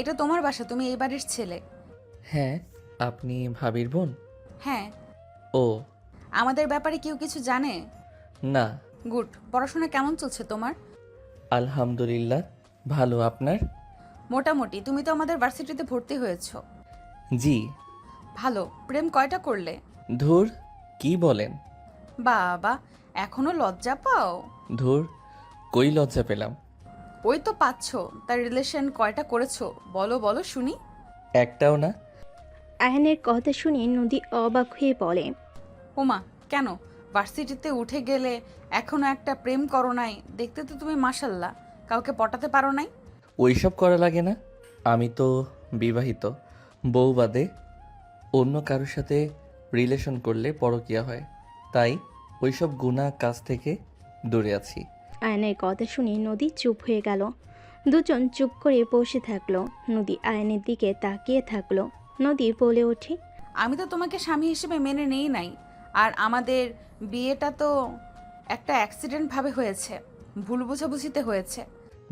এটা তোমার বাসা, তুমি এই বাড়ির ছেলে। হ্যাঁ, আপনি ভাবির বোন? হ্যাঁ। ও, আমাদের ব্যাপারে কেউ কিছু জানে? না। গুড। পড়াশোনা কেমন চলছে তোমার? আলহামদুলিল্লাহ, ভালো। আপনার? মোটামুটি। তুমি তো আমাদের ভার্সিটিতে ভর্তি হয়েছো। জি। ভালো। প্রেম কয়টা করলে? ধুর, কি বলেন? বাবা, এখনো লজ্জা পাও? ধুর, কই লজ্জা পেলাম? ওই তো পাচ্ছো। তার রিলেশন কয়টা করেছো? বলো বলো শুনি। একটাও না। আয়নের কথা শুনে নদী অবাক হয়ে বলে, ওমা, কেন? ভার্সিটিতে উঠে গেলে এখনো একটা প্রেম করো নাই? দেখতে তো তুমি মাশাল্লাহ, কাউকে পটাতে পারো নাই। ওইসব করা লাগে না। আমি তো বিবাহিত। বউ বাদে অন্য কারোর সাথে রিলেশন করলে পরকীয়া হয়। তাই ওইসব গুনাহ কাজ থেকে দূরে আছি। আয়নের কথা শুনে নদী চুপ হয়ে গেল। দুজন চুপ করে বসে থাকলো। নদী আয়নের দিকে তাকিয়ে থাকলো। নদী বলে ওঠে, আমি তো তোমাকে স্বামী হিসেবে মেনে নেই নাই। আর আমাদের বিয়েটা তো একটা অ্যাক্সিডেন্ট ভাবে হয়েছে, ভুল বোঝাবুঝিতে হয়েছে।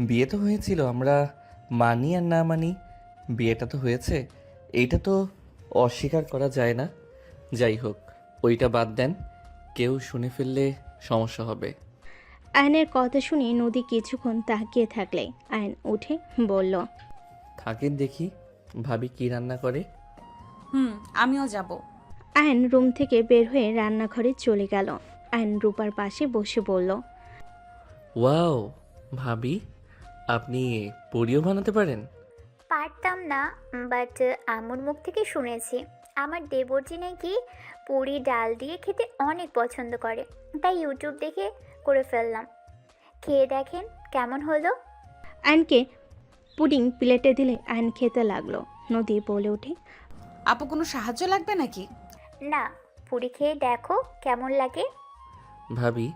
বিয়ে তো হয়েছিল, আমরা মানি আর না মানি, বিয়েটা তো হয়েছে। এইটা তো অস্বীকার করা যায় না। যাই হোক, ওইটা বাদ দেন। কেউ শুনে ফেললে সমস্যা হবে। আয়নের কথা শুনে নদী কিছুক্ষণ তাকিয়ে থাকলে আয়ন উঠে বলল, থাকেন দেখি, ভাবি কি রান্না করে। আমিও যাব। আয়ন রুম থেকে বের হয়ে রান্নাঘরে চলে গেল। আয়ন রূপার পাশে বসে বলল, ওয়াও, ভাবি আপনি পুরিও বানাতে পারেন? পারতাম না, বাট আম্মুর মুখ থেকে শুনেছি আমার দেবরজি নাকি পুরি ডাল দিয়ে খেতে অনেক পছন্দ করে, তাই ইউটিউব দেখে করে ফেললাম। খেয়ে দেখেন কেমন হলো। আয়নকে পুডিং প্লেটে দিলে আয়ন খেতে লাগলো। নদী বলে ওঠে, আপু, কোনো সাহায্য লাগবে নাকি? না, পুরি খেয়ে দেখো কেমন লাগে। ভাবি,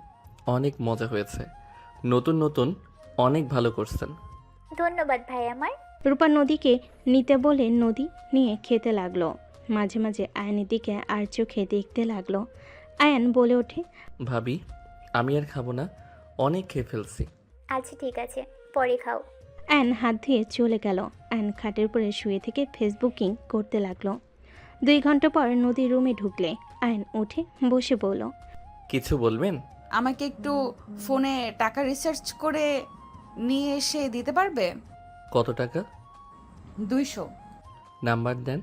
অনেক মজা হয়েছে। নতুন নতুন অনেক ভালো করছেন। ধন্যবাদ ভাই আমার। রূপা নদীকে নিতে বলে নদী নিয়ে খেতে লাগলো। মাঝে মাঝে আয়নের দিকে আর চোখে দেখতে লাগলো। আয়ন বলে ওঠে, ভাবি, আমি আর খাবো না, অনেক খেয়ে ফেলছি। আচ্ছা ঠিক আছে, পরে খাও। আয়ন হাত ধুয়ে চলে গেল। আয়ন খাটের উপরে শুয়ে থেকে ফেসবুকিং করতে লাগলো। 2 ঘন্টা পর নদীর রুমে ঢুকলে আয়ন উঠে বসে বলল, কিছু বলবেন? আমাকে একটু ফোনে টাকা রিসার্চ করে নিয়ে এসে দিতে পারবে? কত টাকা? 200। নাম্বার দেন।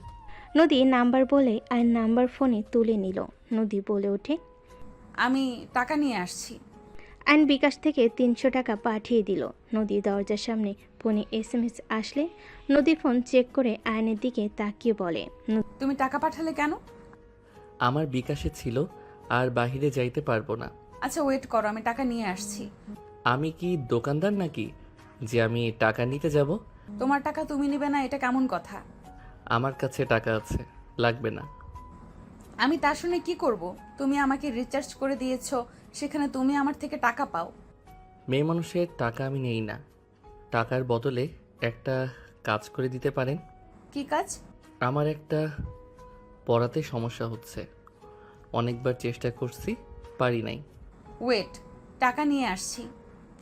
নদী নাম্বার বলে আয়ন নাম্বার ফোনে তুলে নিল। নদী বলে ওঠে, আমি টাকা নিয়ে আসছি। আয়ন বিকাশ থেকে 300 টাকা পাঠিয়ে দিল। নদী দরজার সামনে ফোনে SMS আসলে নদী ফোন চেক করে আয়নের দিকে তাকিয়ে বলে, তুমি টাকা পাঠালে কেন? আমার বিকাশে ছিল, আর বাহিরে যাইতে পারবো না। আচ্ছা ওয়েট করো, আমি টাকা নিয়ে আসছি। আমি কি দোকানদার নাকি যে আমি টাকা নিতে যাব? তোমার টাকা তুমি নিবে না, এটা কেমন কথা? আমার কাছে টাকা আছে, লাগবে না। আমি তা শুনে কি করব? তুমি আমাকে রিচার্জ করে দিয়েছো, সেখানে তুমি আমার থেকে টাকা পাও। মেয়ে মানুষের টাকা আমি নেই না। টাকার বদলে একটা কাজ করে দিতে পারেন? কি কাজ? আমার একটা পড়াতে সমস্যা হচ্ছে, অনেকবার চেষ্টা করছি, পারি নাই। ওয়েট, টাকা নিয়ে আসছি,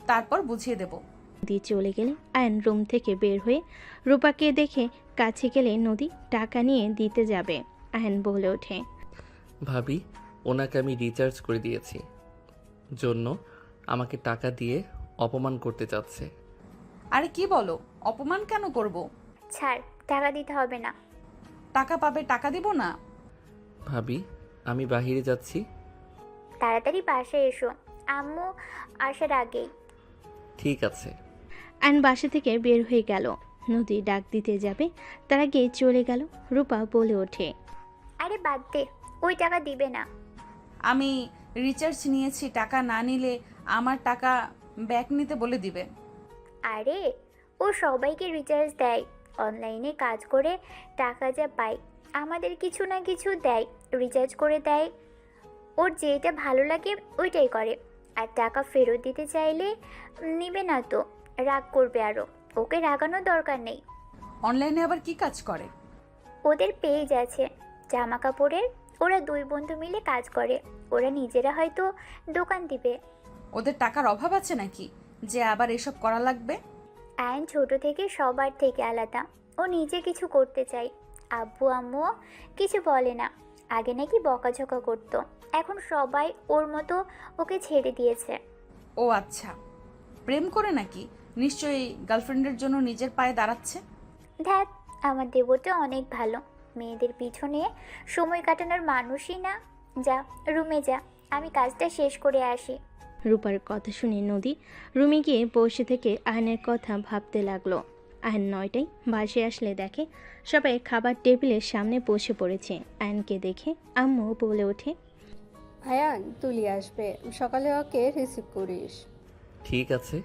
তারপর বুঝিয়ে দেব। নদী চলে গেলে আয়ন রুম থেকে বের হয়ে রূপাকে দেখে কাছে গেলে নদী টাকা নিয়ে দিতে যাবে। আয়ন বলে ওঠে, ভাবি, ওনাকে আমি রিচার্জ করে দিয়েছি জন্য আমাকে টাকা দিয়ে অপমান করতে চাচ্ছে। আরে কি বলো? অপমান কেন করব? ছাড়, টাকা দিতে হবে না। টাকা পাবে, টাকা দিব না? ভাবি, আমি বাহিরে যাচ্ছি। তাড়াতাড়ি বাসায় এসো, আম্মু আসার আগেই। ঠিক আছে। আয়ন বাসা থেকে বের হয়ে গেল। নদী ডাক দিতে যাবে, তার আগে চলে গেল। রূপা বলে ওঠে, আরে বাদ দে, ওই টাকা দিবে না। আমি রিচার্জ নিয়েছি, টাকা না নিলে আমার টাকা ব্যাক নিতে বলে দিবে। আরে ও সবাইকে রিচার্জ দেয়, অনলাইনে কাজ করে টাকা যা পায় আমাদের কিছু না কিছু দেয়, রিচার্জ করে দেয়। ওর যেটা ভালো লাগে ওইটাই করে। আর টাকা ফেরত দিতে চাইলে নিবে না তো, রাগ করবে আরও। ওকে রাগানোর দরকার নেই। অনলাইনে আবার কি কাজ করে? ওদের পেজ আছে জামা কাপড়ের, ওরা 2 বন্ধু মিলে কাজ করে। ওরা নিজেরা হয়তো দোকান দিবে। ওদের টাকার অভাব আছে নাকি যে আবার এসব করা লাগবে? আয়ন ছোট থেকে সবার থেকে আলাদা, ও নিজে কিছু করতে চায়। আব্বু আম্মুও কিছু বলে না। আগে নাকি বকাঝকা করতো, এখন সবাই ওর মতো ওকে ছেড়ে দিয়েছে। ও আচ্ছা, প্রেম করে নাকি? নিশ্চয়ই গার্লফ্রেন্ডের জন্য নিজের পায়ে দাঁড়াচ্ছে। ধ্যাত, আমার দেবতা অনেক ভালো, মেয়েদের পিছনে সময় কাটানোর মানুষই না। যা, রুমে যা, আমি কাজটা শেষ করে আসি। রূপার কথা শুনে নদী রুমে গিয়ে বসে থেকে আয়নের কথা ভাবতে লাগলো। আয়ন 9টায় বাসে আসলে দেখে সবাই খাবার টেবিলের সামনে বসে পড়েছে। আয়নকে দেখে আম্মু বলে ওঠে, আয়ান, তুলি আসবে, সকালে ওকে রিসিভ করিস। ঠিক আছে।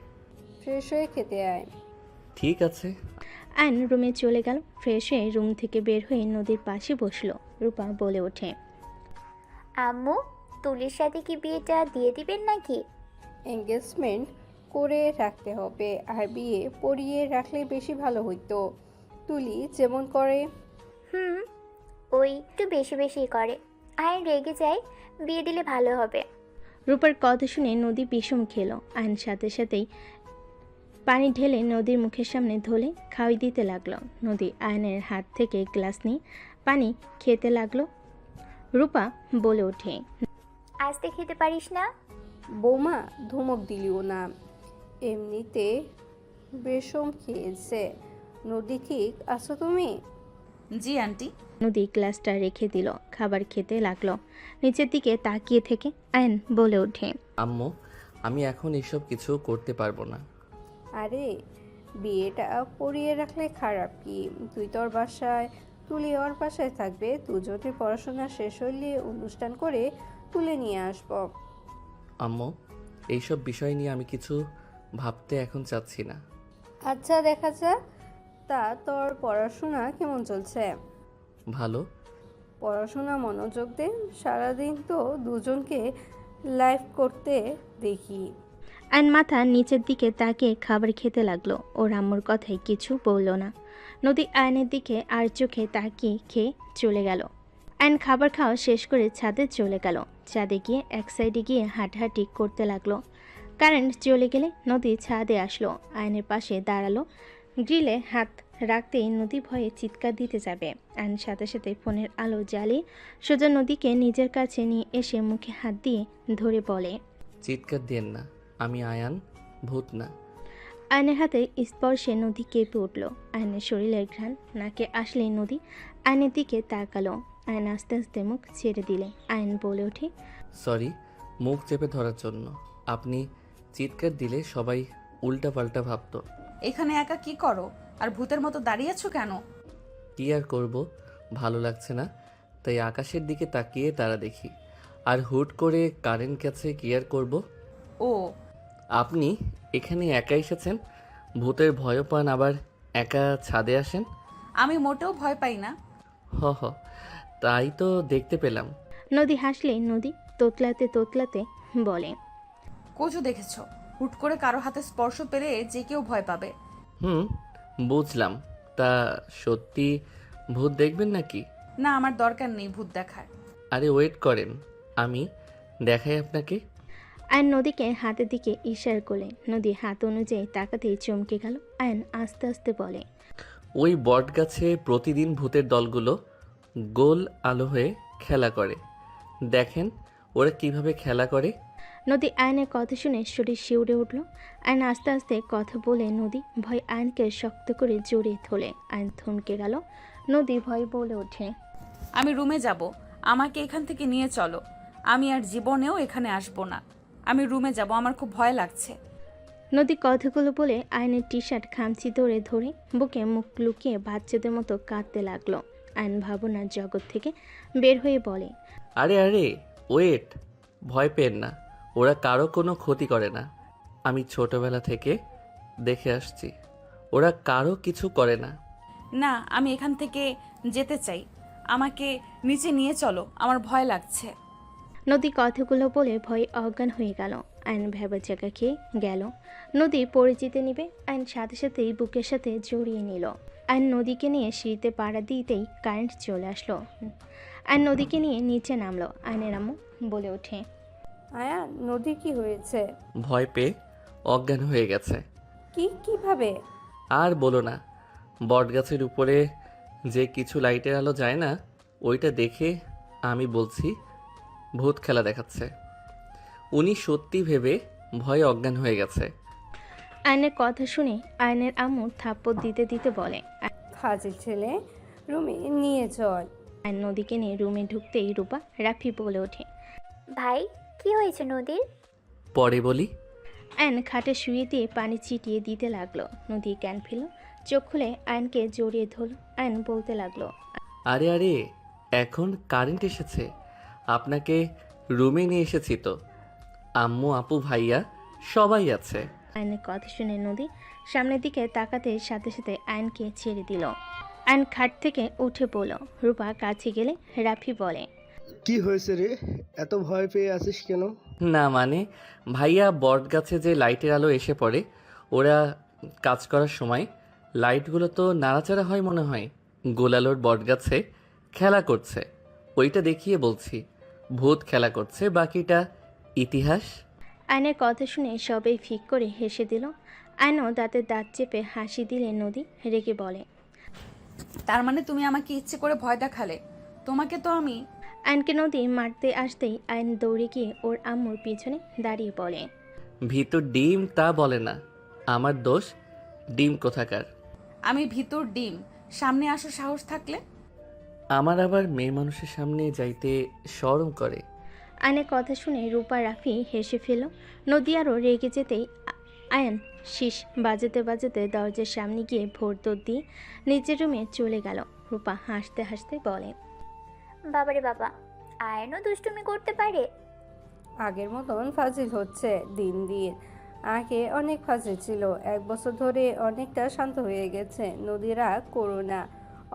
ফ্রেশ হয়ে খেতে আয়। ঠিক আছে। আয়ন রুমে চলে গেল। ফ্রেশ হয়ে রুম থেকে বের হয়ে নদীর পাশে বসলো। রূপা বলে ওঠে, আম্মু, তুলির সাথে কি বিয়েটা দিয়ে দিবেন নাকি? এঙ্গেজমেন্ট করে রাখতে হবে, আর বিয়ে পড়িয়ে রাখলে বেশি ভালো হইতো। তুলি যেমন করে। হুম, ওই একটু বেশি বেশি করে। আয়ন রেগে যায়, বিয়ে দিলে ভালো হবে। রূপার কথা শুনে নদী বিষম খেলো। আয়ন সাথে সাথেই পানি ঢেলে নদীর মুখের সামনে ধরে খাওয়াই দিতে লাগলো। নদী আয়নের হাত থেকে গ্লাস নিয়ে পানি খেতে লাগলো। রূপা বলে ওঠে, আস্তে খেতে পারিস না? বৌমা, ধমক দিলিও না, এমনিতে বেশম খেয়েছে। নদী, ঠিক আছো তুমি? জি আন্টি। নদী গ্লাসটা রেখে দিল, খাবার খেতে লাগলো। নিচের দিকে তাকিয়ে থেকে আয়ন বলে ওঠে, আম্মু, আমি এখন এসব কিছু করতে পারবো না। আরে, বিয়েটা পড়িয়ে রাখলে খারাপ কি? তুই তোর বাসায়, তুলি ওর বাসায় থাকবে। দুজনের পড়াশোনা শেষ হইলে অনুষ্ঠান করে তুলে নিয়ে আসবো। আম্মু, এইসব বিষয় নিয়ে আমি কিছু ভাবতে এখন চাচ্ছি না। আচ্ছা, দেখা যাক। তা তোর পড়াশোনা কেমন চলছে? ভালো। পড়াশোনা মনোযোগ দে, সারাদিন তো দুজনকে লাইভ করতে দেখি। আয়ন মাথা নিচের দিকে তাকিয়ে খাবার খেতে লাগলো। ওর আম্মুর কথায় কিছু বলল না। নদী আয়নের দিকে আর চোখে তাকিয়ে খেয়ে চলে গেল। আয়ন খাবার খাওয়া শেষ করে ছাদে চলে গেল। ছাদে গিয়ে এক সাইডে গিয়ে হাঁটাহাঁটি করতে লাগলো। কারেন্ট চলে গেলে নদী ছাদে আসলো। আয়নের পাশে দাঁড়ালো। গ্রিলে হাত রাখতেই নদী ভয়ে চিৎকার দিতে যাবে। আয়ন সাথে সাথে ফোনের আলো জ্বালিয়ে সোজা নদীকে নিজের কাছে নিয়ে এসে মুখে হাত দিয়ে ধরে বলে, চিৎকার দেন না, আমি আয়ান, ভূত না। আয়নের হাতে স্পর্শে নদী কেঁপে উঠল। আয়নের শরীরের ঘ্রাণ নাকে আসলেই নদী আয়নের দিকে তাকালো। আয়ন আস্তে আস্তে মুখ ছেড়ে দিলে। আয়ন বলে ওঠে, সরি, মুখ চেপে ধরার জন্য। আপনি চিৎকার দিলে সবাই উল্টাপাল্টা ভাবতো। এখানে একা কি করো আর ভূতের মতো দাঁড়িয়ে আছো কেন? কি আর করব, ভালো লাগছে না, তাই আকাশের দিকে তাকিয়ে তারা দেখি। আর হুট করে কারেন্ট গেছে, কি আর করব। ও, আপনি এখানে একা এসেছেন, ভূতের ভয়ও পান, আবার একা ছাদে আসেন। আমি মোটেও ভয় পাই না। হ হ, তাই তো দেখতে পেলাম। নদী হাসলে নদী তোতলাতে তোতলাতে বলে, কোচও দেখেছো, হুট করে কারো হাতে স্পর্শ পেলে যে কেউ ভয় পাবে। হুম, বুঝলাম। তা সত্যি ভূত দেখবেন নাকি? না, আমার দরকার নেই ভূত দেখার। আরে ওয়েট করেন, আমি দেখাই আপনাকে। আয়ন নদীকে হাতের দিকে ইশারা করলে। নদী হাত অনুযায়ী তাকাতেই চমকে গেল। আয়ন আস্তে আস্তে বলে, ওই বট গাছে প্রতিদিন ভূতের দলগুলো গোল আলো হয়ে খেলা করে। দেখেন ওরা কিভাবে খেলা করে। নদী আয়নের কথা শুনে শরীর শিউরে উঠল। আয়ন আস্তে আস্তে কথা বলে নদী ভয় আয়নকে শক্ত করে জড়িয়ে ধরে। আয়ন থমকে গেল। নদী ভয় বলে ওঠে, আমি রুমে যাব, আমাকে এখান থেকে নিয়ে চলো। আমি আর জীবনেও এখানে আসবো না। আমি রুমে যাব, আমার খুব ভয় লাগছে। নদী কথাগুলো বলে আয়নের টি শার্ট খামচি ধরে ধরে বুকে মুখ লুকিয়ে বাচ্চাদের মতো কাঁদতে লাগলো। আয়ন ভাবনার জগৎ থেকে বের হয়ে বলে, আরে আরে ওয়েট, ভয় পেন না, ওরা কারো কোনো ক্ষতি করে না। আমি ছোটবেলা থেকে দেখে আসছি, ওরা কারো কিছু করে না। না, আমি এখান থেকে যেতে চাই। আমাকে নিচে নিয়ে চলো, আমার ভয় লাগছে। নদী কথাগুলো বলে ভয়ে অজ্ঞান হয়ে গেল। আয়ন ভেবার জায়গা খেয়ে গেল। নদী পরিচিতি নিবে। আয়ন সাথে সাথেই বুকের সাথে জড়িয়ে নিল। আয়ন নদীকে নিয়ে সিঁড়িতে পাড়া দিতেই কারেন্ট চলে আসলো। আয়ন নদীকে নিয়ে নিচে নামলো। আয়নের আম্মু বলে ওঠে, আয়ান, নদী কি হয়েছে? ভয় পেয়ে অজ্ঞান হয়ে গেছে। কিভাবে? আর বলো না, বটগাছের উপরে যে কিছু লাইটের আলো যায় না, ওইটা দেখে আমি বলছি ভূত খেলা দেখাচ্ছে। উনি সত্যি ভেবে ভয়ে অজ্ঞান হয়ে গেছে। আয়নের কথা শুনে আয়নের আম্মু থাপ্পড় দিতে দিতে বলে। ফাজিল ছেলে, রুমে নিয়ে চল। আয়ন নদীকে নিয়ে রুমে ঢুকতেই রূপা রাফি বলে ওঠে। ভাই কি হয়েছে নদীর? পরে বলি। আয়ন খাটে শুয়ে দিয়ে পানি ছিটিয়ে দিতে লাগলো। নদী জ্ঞান ফিরল, চোখ খুলে আয়নকে জড়িয়ে ধরল। আয়ন বলতে লাগলো। আরে আরে, এখন কারেন্ট এসেছে, আপনাকে রুমে নিয়ে এসেছি তো। আম্মু, আপু, ভাইয়া সবাই আছে। আয়নের কথা শুনে নদী সামনের দিকে তাকাতে সাথে সাথে আয়নকে ছেড়ে দিল। আয়ন খাট থেকে উঠে পড়ল। রূপা কাছে গেলে রাফি বলে। কি হয়েছে রে, এত ভয় পেয়ে আছিস কেন? না মানে ভাইয়া, বটগাছে যে লাইটের আলো এসে পড়ে, ওরা কাজ করার সময় লাইটগুলো তো নাড়াচাড়া হয় মনে হয়। গোলালোর বটগাছে খেলা করছে, ওইটা দেখিয়ে বলছি ভূত খেলা করছে, বাকিটা ইতিহাস। আয়নের কথা শুনে সবাই ফিক করে হেসে দিল। আয়নও দাঁতের দাঁত চেপে হাসি দিলে নদী রেগে বলে। তার মানে তুমি আমাকে ইচ্ছে করে ভয় দেখালে? তোমাকে তো আমি... আয়নকে নদী মারতে আসতেই আয়ন দৌড়ে গিয়ে ওর আম্মুর পিছনে দাঁড়িয়ে পড়ে। ভিতর ডিম তা বলে না, আমার দোষ। ডিম কোথাকার? আমি ভিতর ডিম, সামনে আসো সাহস থাকলে। আমার আবার মেয়ে মানুষের সামনে যাইতে শরম করে। আয়নের কথা শুনে রূপা রাফি হেসে ফেল। নদী আরও রেগে যেতেই আয়ন শীষ বাজাতে বাজাতে দরজার সামনে গিয়ে ভোর দৌড় দিয়ে নিজের রুমে চলে গেল। রূপা হাসতে হাসতে বলে। বাবারে বাবা, আয়নও দুষ্টুমি করতে পারে। আগের মতন ফাজিল হচ্ছে দিন দিন। আগে অনেক ফাজিল ছিল, 1 বছর ধরে অনেকটা শান্ত হয়ে গেছে। নদীরা করো না,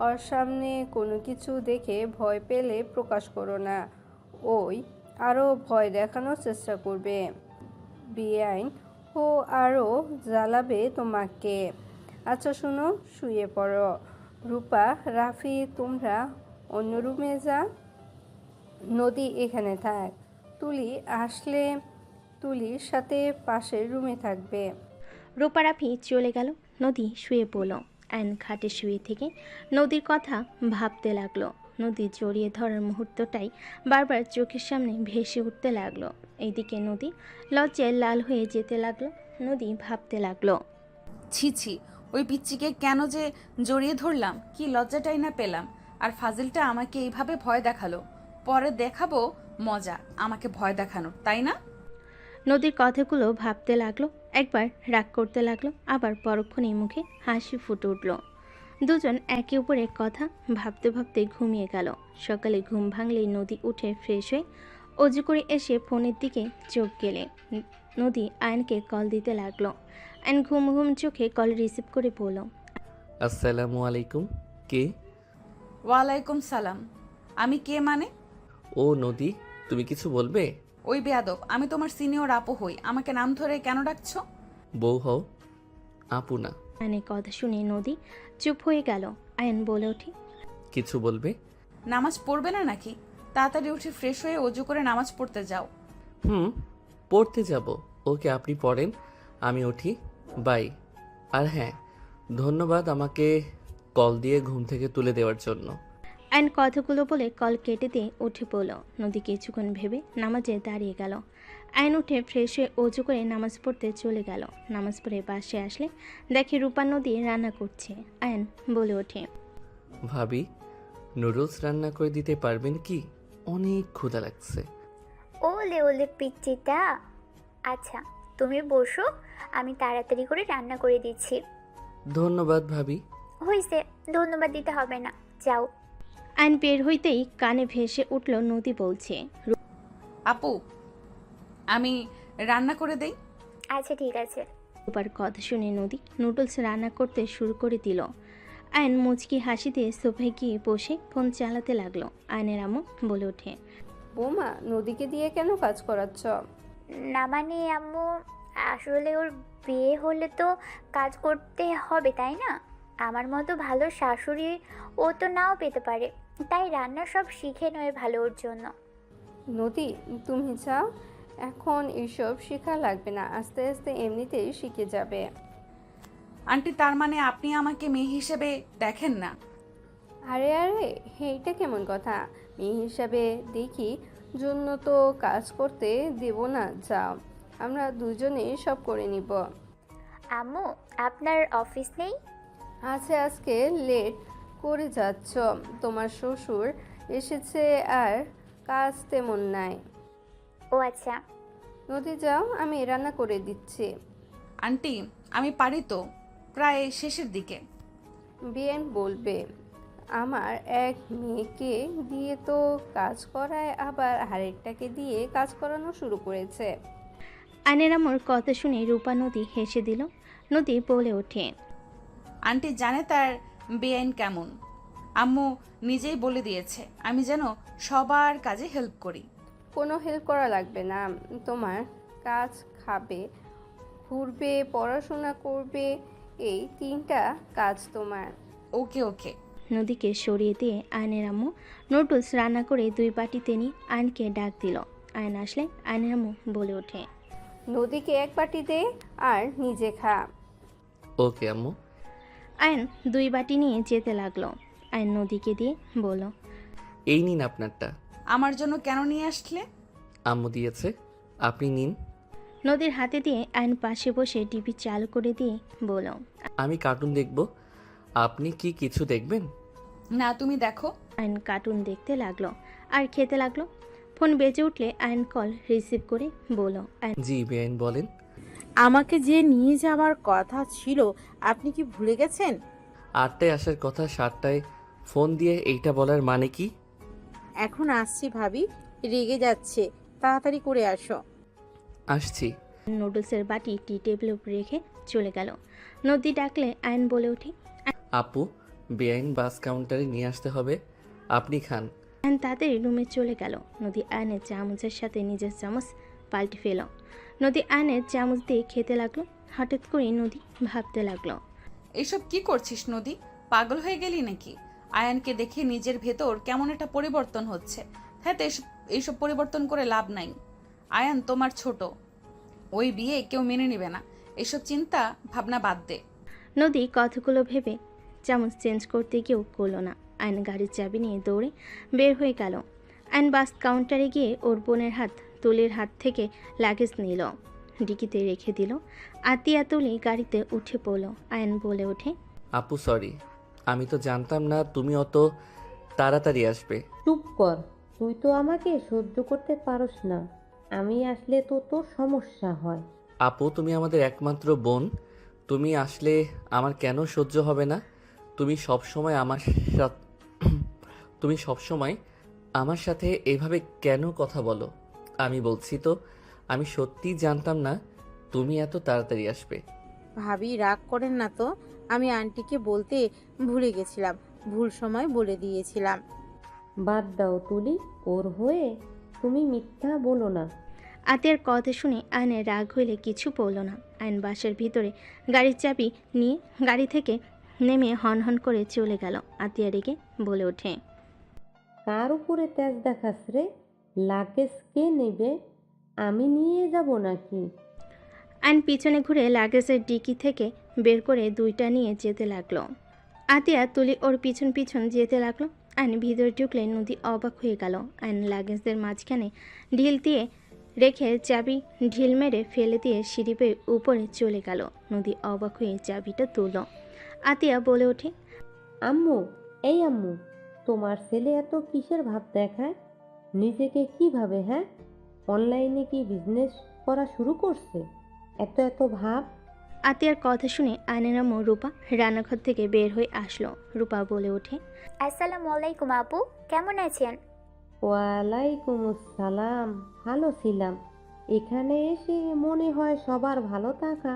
ওর সামনে কোনো কিছু দেখে ভয় পেলে প্রকাশ করো না, ওই আরও ভয় দেখানোর চেষ্টা করবে। বেআইন ও আরও জ্বালাবে তোমাকে। আচ্ছা শোনো, শুয়ে পড়ো। রূপা, রাফি তোমরা অন্য রুমে যা, নদী এখানে থাক। তুলি আসলে তুলির সাথে পাশের রুমে থাকবে। রূপা রাফি চলে গেল। নদী শুয়ে পড়ল। আয়ন খাটে শুয়ে থেকে নদীর কথা ভাবতে লাগলো। নদী জড়িয়ে ধরার মুহূর্তটাই বারবার চোখের সামনে ভেসে উঠতে লাগলো। এইদিকে নদী লজ্জায় লাল হয়ে যেতে লাগলো। নদী ভাবতে লাগলো। ছি ছি, ওই পিচ্চিকে কেন যে জড়িয়ে ধরলাম, কি লজ্জাটাই না পেলাম। আর ফাজিলটা আমাকে এইভাবে ভয় দেখালো, পরে দেখাবো মজা আমাকে ভয় দেখানোর, তাই না? নদীর কথাগুলো ভাবতে লাগলো। একবার রাগ করতে লাগলো, আবার পরক্ষণেই মুখে হাসি ফুটে উঠল। দুজন একে অপরের কথা ভাবতে ভাবতে ঘুমিয়ে গেল। সকালে ঘুম ভাঙলেই নদী উঠে ফ্রেশ হয়ে অজু করে এসে ফোনের দিকে চোখ গেলে নদী আয়নকে কল দিতে লাগলো। আয়ন ঘুম ঘুম চোখে কল রিসিভ করে বলল। আসসালামু আলাইকুম। কে? ওয়ালাইকুম সালাম। আমি কে মানে? ও নদী, তুমি কিছু বলবে? ওই বেয়াদব, আমি তোমার সিনিয়র আপু হই, আমাকে নাম ধরে কেন ডাকছো? বউ হও, আপু না। আয়নের কথা শুনে নদী চুপ হয়ে গেল। আয়ন বলে ওঠে। কিছু বলবে? নামাজ পড়বে না নাকি? তাড়াতাড়ি উঠে ফ্রেশ হয়ে অজু করে নামাজ পড়তে যাও। পড়তে যাব। ওকে, আপনি পড়েন, আমি উঠি। বাই। আর হ্যাঁ, ধন্যবাদ আমাকে কল দিয়ে ঘুম থেকে তুলে দেওয়ার জন্য। আয়ন কথাগুলো বলে কল কেটে দিয়ে উঠে পড়ল। নদী কিছুক্ষণ ভেবে নামাজে দাঁড়িয়ে গেল। আয়ন উঠে ফ্রেশ হয়ে অজু করে নামাজ পড়তে চলে গেল। নামাজ পড়ে বাসে আসলে দেখে রূপা নদী রান্না করছে। আয়ন বলে ওঠে। ভাবি, নুডলস রান্না করে দিতে পারবেন কি? অনেক ক্ষুধা লাগছে। ওলে ওলে পিচ্চিটা। আচ্ছা তুমি বসো, আমি তাড়াতাড়ি করে রান্না করে দিচ্ছি। ধন্যবাদ ভাবি। হয়েছে, ধন্যবাদ দিতে হবে না, যাও। আয়ন বের হইতেই কানে ভেসে উঠল নদী বলছে। আপু, আমি রান্না করে দেই। আচ্ছা ঠিক আছে। রূপার কথা শুনে নদী নুডলস রান্না করতে শুরু করে দিল। আয়ন মুচকি হাসি দিয়ে সোফায় গিয়ে বসে ফোন চালাতে লাগলো। আয়নের আম্মু বলে ওঠে। বৌমা, নদীকে দিয়ে কেন কাজ করাচ্ছ? না মানে আম্মু, আসলে ওর বিয়ে হলে তো কাজ করতে হবে তাই না? আমার মতো ভালো শাশুড়ি ও তো নাও পেতে পারে, তাই রান্না সব শিখে নয় ভালো ওর জন্য। নদী, তুমি চাও? এখন এসব শেখা লাগবে না, আস্তে আস্তে এমনিতেই শিখে যাবে। আন্টি তার মানে আপনি আমাকে মেয়ে হিসেবে দেখেন না? আরে আরে, এইটা কেমন কথা? মেয়ে হিসাবে দেখি জন্য তো কাজ করতে দেব না। যাও, আমরা দুজনে সব করে নিব। আম্মু, আপনার অফিস নেই? আছে, আজকে লেট করে যাচ্ছ। তোমার শ্বশুর এসেছে আর কাজ তেমন নাই। ও আচ্ছা। নদী যাও, আমি রান্না করে দিচ্ছি। আন্টি আমি পারি তো, প্রায় শেষের দিকে। বিয়েন বলবে আমার এক মেয়েকে দিয়ে তো কাজ করায়, আবার আরেকটাকে দিয়ে কাজ করানো শুরু করেছে। আয়নের আম্মুর কথা শুনে রূপা নদী হেসে দিল। নদী বলে ওঠে, আন্টি জানে তার বেআইন কেমন। আম্মু নিজেই বলে দিয়েছে আমি যেন সবার কাজে হেল্প করি। কোনো হেল্প করা লাগবে না। তোমার কাজ, খাবে, ঘুরবে, পড়াশোনা করবে, এই 3টা কাজ তোমার। ওকে ওকে। নদীকে সরিয়ে দিয়ে আয়নের আম্মু নুডলস রান্না করে 2 বাটিতে নিয়ে আয়নকে ডাক দিল। আয়ন আসলে আয়নের আম্মু বলে ওঠে, নদীকে 1 বাটি দে আর নিজে খা। ওকে আম্মু। আয়ন 2 বাটি নিয়ে যেতে লাগলো। আয়ন নদীকে দিয়ে বলল, এই নিন আপনারটা। আমার জন্য কেন নিয়ে আসলে? আম্মু দিয়েছে, আপনি নিন। নদীর হাতে দিয়ে আয়ন পাশে বসে টিভি চালু করে দিয়ে বলল, আমি কার্টুন দেখব, আপনি কি কিছু দেখবেন? না তুমি দেখো। আয়ন কার্টুন দেখতে লাগলো আর খেতে লাগলো। ফোন বেজে উঠলে আয়ন কল রিসিভ করে বলল, জি বেআইন বলেন। আমাকে যে নিয়ে যাওয়ার কথা ছিল আপনি কি ভুলে গেছেন? 8টায় আসার কথা, 7টায় ফোন দিয়ে এইটা বলার মানে কি? এখন আসছি ভাবি, রেগে যাচ্ছে, তাড়াতাড়ি করে আসো। আসছি। নুডলসের বাটি টি টেবিলের উপর রেখে চলে গেল। নদী ডাকলে আয়ন বলে ওঠে, আপু, বেআইন বাস কাউন্টারে নিয়ে আসতে হবে, আপনি খান। আয়ন তাড়াতাড়ি রুমে চলে গেল। নদী আয়নের চামচের সাথে নিজের চামচ পাল্টে ফেল। নদী আয়নের চামচ দিয়ে খেতে লাগলো। হঠাৎ করে নদী ভাবতে লাগলো, এসব কি করছিস নদী? পাগল হয়ে গেলি নাকি? আয়ানকে দেখে নিজের ভেতর কেমন একটা পরিবর্তন হচ্ছে। হ্যাঁ তো এইসব পরিবর্তন করে লাভ নাই। আয়ান তোমার ছোট, ওই বিয়ে কেউ মেনে নেবে না। এসব চিন্তা ভাবনা বাদ দে। নদী কথাগুলো ভেবে চামচ চেঞ্জ করতে গিয়েও করলো না। আয়ন গাড়ির চাবি নিয়ে দৌড়ে বের হয়ে গেল। আয়ন বাস কাউন্টারে গিয়ে ওর বোনের তুলির হাত থেকে লাগেজ নিল, ডিকিতে রেখে দিল। আতিয়া তুলি গাড়িতে উঠে পড়ল। আয়ন বলে ওঠে, আপু সরি, আমি তো জানতাম না তুমি অত তাড়াতাড়ি আসবে। চুপ কর, তুই তো আমাকে সহ্য করতে পারস না, আমি আসলে তো তোর সমস্যা হয়। আপু তুমি আমাদের একমাত্র বোন, তুমি আসলে আমার কেন সহ্য হবে না? তুমি সবসময় আমার সাথে এভাবে কেন কথা বলো? আমি বলছি তো, আমি সত্যিই জানতাম না তুমি এত তাড়াতাড়ি আসবে। ভাবি রাগ করেন না তো, আমি আন্টিকে বলতে ভুলে গেছিলাম, ভুল সময় বলে দিয়েছিলাম। বাদ দাও তুলি, ওর হয়ে তুমি মিথ্যা বলো না। আতিয়ার কথা শুনে আয়নের রাগ হইলে কিছু বলল না। আয়ন বাসের ভিতরে গাড়ির চাবি নিয়ে গাড়ি থেকে নেমে হন করে চলে গেল। আতিয়া রেগে বলে ওঠে, কার উপরে তেজ দেখাস রে? লাগেজ কে নেবে? আমি নিয়ে যাব নাকি? আয়ন পিছনে ঘুরে লাগেজের ডিকি থেকে বের করে 2টা নিয়ে যেতে লাগলো। আতিয়া তুলি ওর পিছন পিছন যেতে লাগলো। আয়ন ভিতরে ঢুকলে নদী অবাক হয়ে গেল। আয়ন লাগেজদের মাঝখানে ঢিল দিয়ে রেখে চাবি ঢিল মেরে ফেলে দিয়ে সিঁড়ি বেয়ে উপরে চলে গেল। নদী অবাক হয়ে চাবিটা তুলল। আতিয়া বলে ওঠে, আম্মু, এই আম্মু, তোমার ছেলে এত কিসের ভাব দেখায়? নিজেকে কি ভাবে? হ্যাঁ, অনলাইনে কি বিজনেস করা শুরু করছে? এত এত ভাব। আতিয়ার কথা শুনে আয়নের আম্মু রূপা রান্নাঘর থেকে বের হয়ে আসলো। রূপা বলে ওঠে, আসসালামু আলাইকুম আপু, কেমন আছেন? ওয়ালাইকুম আসসালাম, ভালো ছিলাম। এখানে এসে মনে হয় সবার ভালো থাকা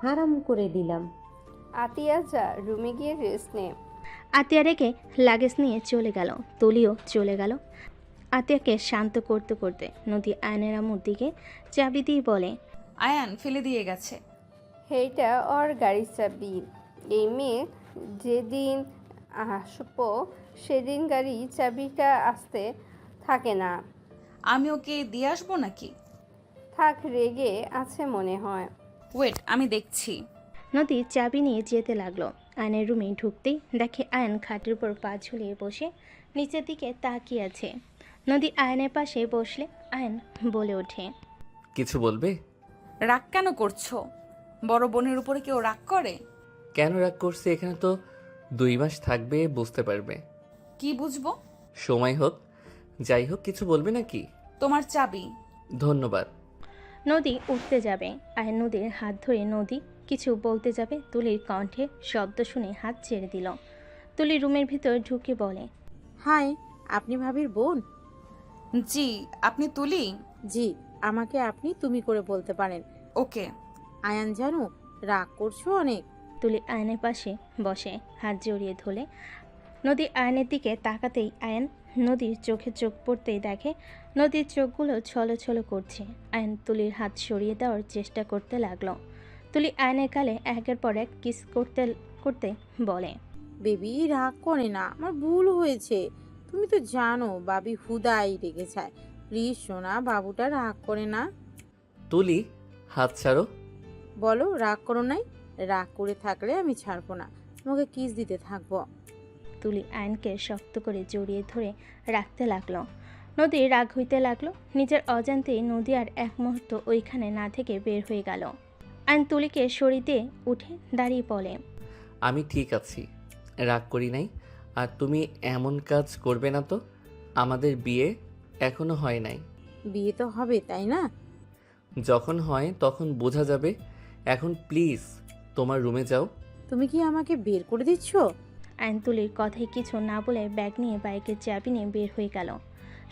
হারাম করে দিলাম। আতিয়া যা, রুমে গিয়ে রেস্ট নে। আতিয়া রেখে লাগেজ নিয়ে চলে গেল। তুলিও চলে গেল। আতিয়াকে শান্ত করতে করতে নদী আয়নের আম্মুর দিকে চাবি দিয়ে বলে, আয়ান ফেলে দিয়ে গেছে। এইটা ওর গাড়ির চাবি। এই মেয়ে যেদিন আসবো সেদিন গাড়ি চাবিটা আসতে থাকে না। আমি ওকে দিয়ে আসবো নাকি? থাক, রেগে আছে মনে হয়। ওয়েট আমি দেখছি। নদী চাবি নিয়ে যেতে লাগলো। আয়নের রুমে ঢুকতেই দেখে আয়ন খাটের উপর পা ঝুলিয়ে বসে নিচের দিকে তাকিয়ে আছে। নদী আয়নের পাশে বসলে আয়ন বলে ওঠে, কিছু বলবে? রাগ কেন করছো? বড় বোনের উপরে কেউ রাগ করে? কেন রাগ করছে? এখানে তো 2 মাস থাকবে, বুঝতে পারবে। কি বুঝবো? সময় হোক। যাই হোক, কিছু বলবে নাকি? তোমার চাবি। ধন্যবাদ। নদী উঠতে যাবে। আয়ন নদীর হাত ধরে নদী কিছু বলতে যাবে, তুলির কণ্ঠে শব্দ শুনে হাত ছেড়ে দিল। তুলি রুমের ভিতর ঢুকে বলে, হাই, আপনি ভাবির বোন? জি। আপনি তুলি? জি, আমাকে আপনি তুমি করে বলতে পারেন। ওকে। আয়ান জানো, রাগ করছো অনেক। তুলি আয়নের পাশে বসে হাত জড়িয়ে ধরে। নদী আয়নের দিকে তাকাতেই আয়ন নদীর চোখে চোখ পড়তেই দেখে নদীর চোখগুলো ছলছল করছে। আয়ন তুলির হাত সরিয়ে দেওয়ার চেষ্টা করতে লাগলো। তুলি আয়নের গালে একের পর এক কিস করতে করতে বলে, বেবি রাগ করে না, আমার ভুল হয়েছে। তুমি তো জানো বাবি হুদাই রেগে যায়। প্লিজ সোনা, বাবুটা রাগ করে না। তুলি, হাত ছাড়ো। বলো রাগ করো নাই। রাগ করে থাকলে আমি ছাড়বো না, তোমাকে কিস দিতে থাকবো। তুলি আয়নকে শক্ত করে জড়িয়ে ধরে রাখতে লাগলো। নদী রাগ হইতে লাগলো। নিজের অজান্তেই নদী আর এক মুহূর্ত ওইখানে না থেকে বের হয়ে গেল। আয়ন তুলিকে সরিয়ে দিয়ে উঠে দাঁড়িয়ে বলে, আমি ঠিক আছি, রাগ করি নাই। আর তুমি এমন কাজ করবে না তো। আমাদের বিয়ে এখনো হয় নাই। বিয়ে তো হবে, তাই না? যখন হয় তখন বোঝা যাবে। এখন প্লিজ তোমার রুমে যাও। তুমি কি আমাকে বের করে দিচ্ছ? আয়ন তুলির কথায় কিছু না বলে ব্যাগ নিয়ে বাইকের চাবি নিয়ে বের হয়ে গেল।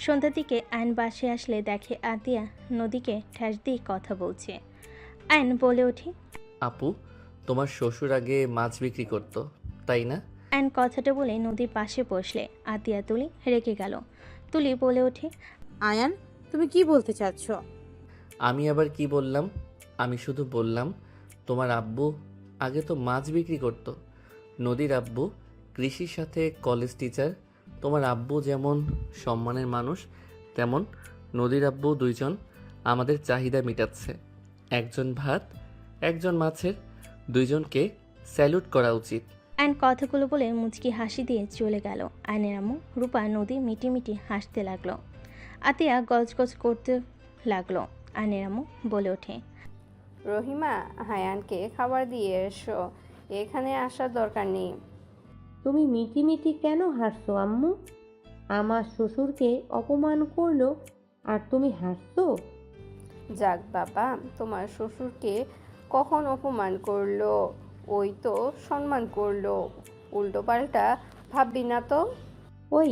সন্ধ্যার দিকে আয়ন বাসে আসলে দেখে আতিয়া নদীকে ঠ্যাস দিয়ে কথা বলছে। আয়ন বলে ওঠে, আপু, তোমার শ্বশুর আগে মাছ বিক্রি করতো, তাই না? আয়ন কথাটা বলে নদীর পাশে বসলে আতিয়া তুলি রেগে গেল। তুলি বলে ওঠে, আয়ান, তুমি কি বলতে চাচ্ছ? আমি আবার কি বললাম? আমি শুধু বললাম তোমার আব্বু আগে তো মাছ বিক্রি করতো। নদীর আব্বু কৃষির সাথে কলেজ টিচার। তোমার আব্বু যেমন সম্মানের মানুষ, তেমন নদীর আব্বু দুইজন আমাদের চাহিদা মেটাচ্ছে। একজন ভাত, একজন মাছের, দুইজনকে স্যালুট করা উচিত। আয়ন কথাগুলো বলে মুচকি হাসি দিয়ে চলে গেল। আয়নের আম্মু রূপা নদী মিটি মিটি হাসতে লাগলো। আতিয়া গজগজ করতে লাগলো। আয়নের আম্মু বলে ওঠে, রহিমা, হায়ানকে খাবার দিয়ে এসো, এখানে আসার দরকার নেই। তুমি মিটি মিটি কেন হাসছো আম্মু? আমার শ্বশুরকে অপমান করলো আর তুমি হাসছো? যাক বাবা, তোমার শ্বশুরকে কখন অপমান করলো? ওই তো সম্মান করলো। উল্টো পাল্টা ভাববি না তো। ওই,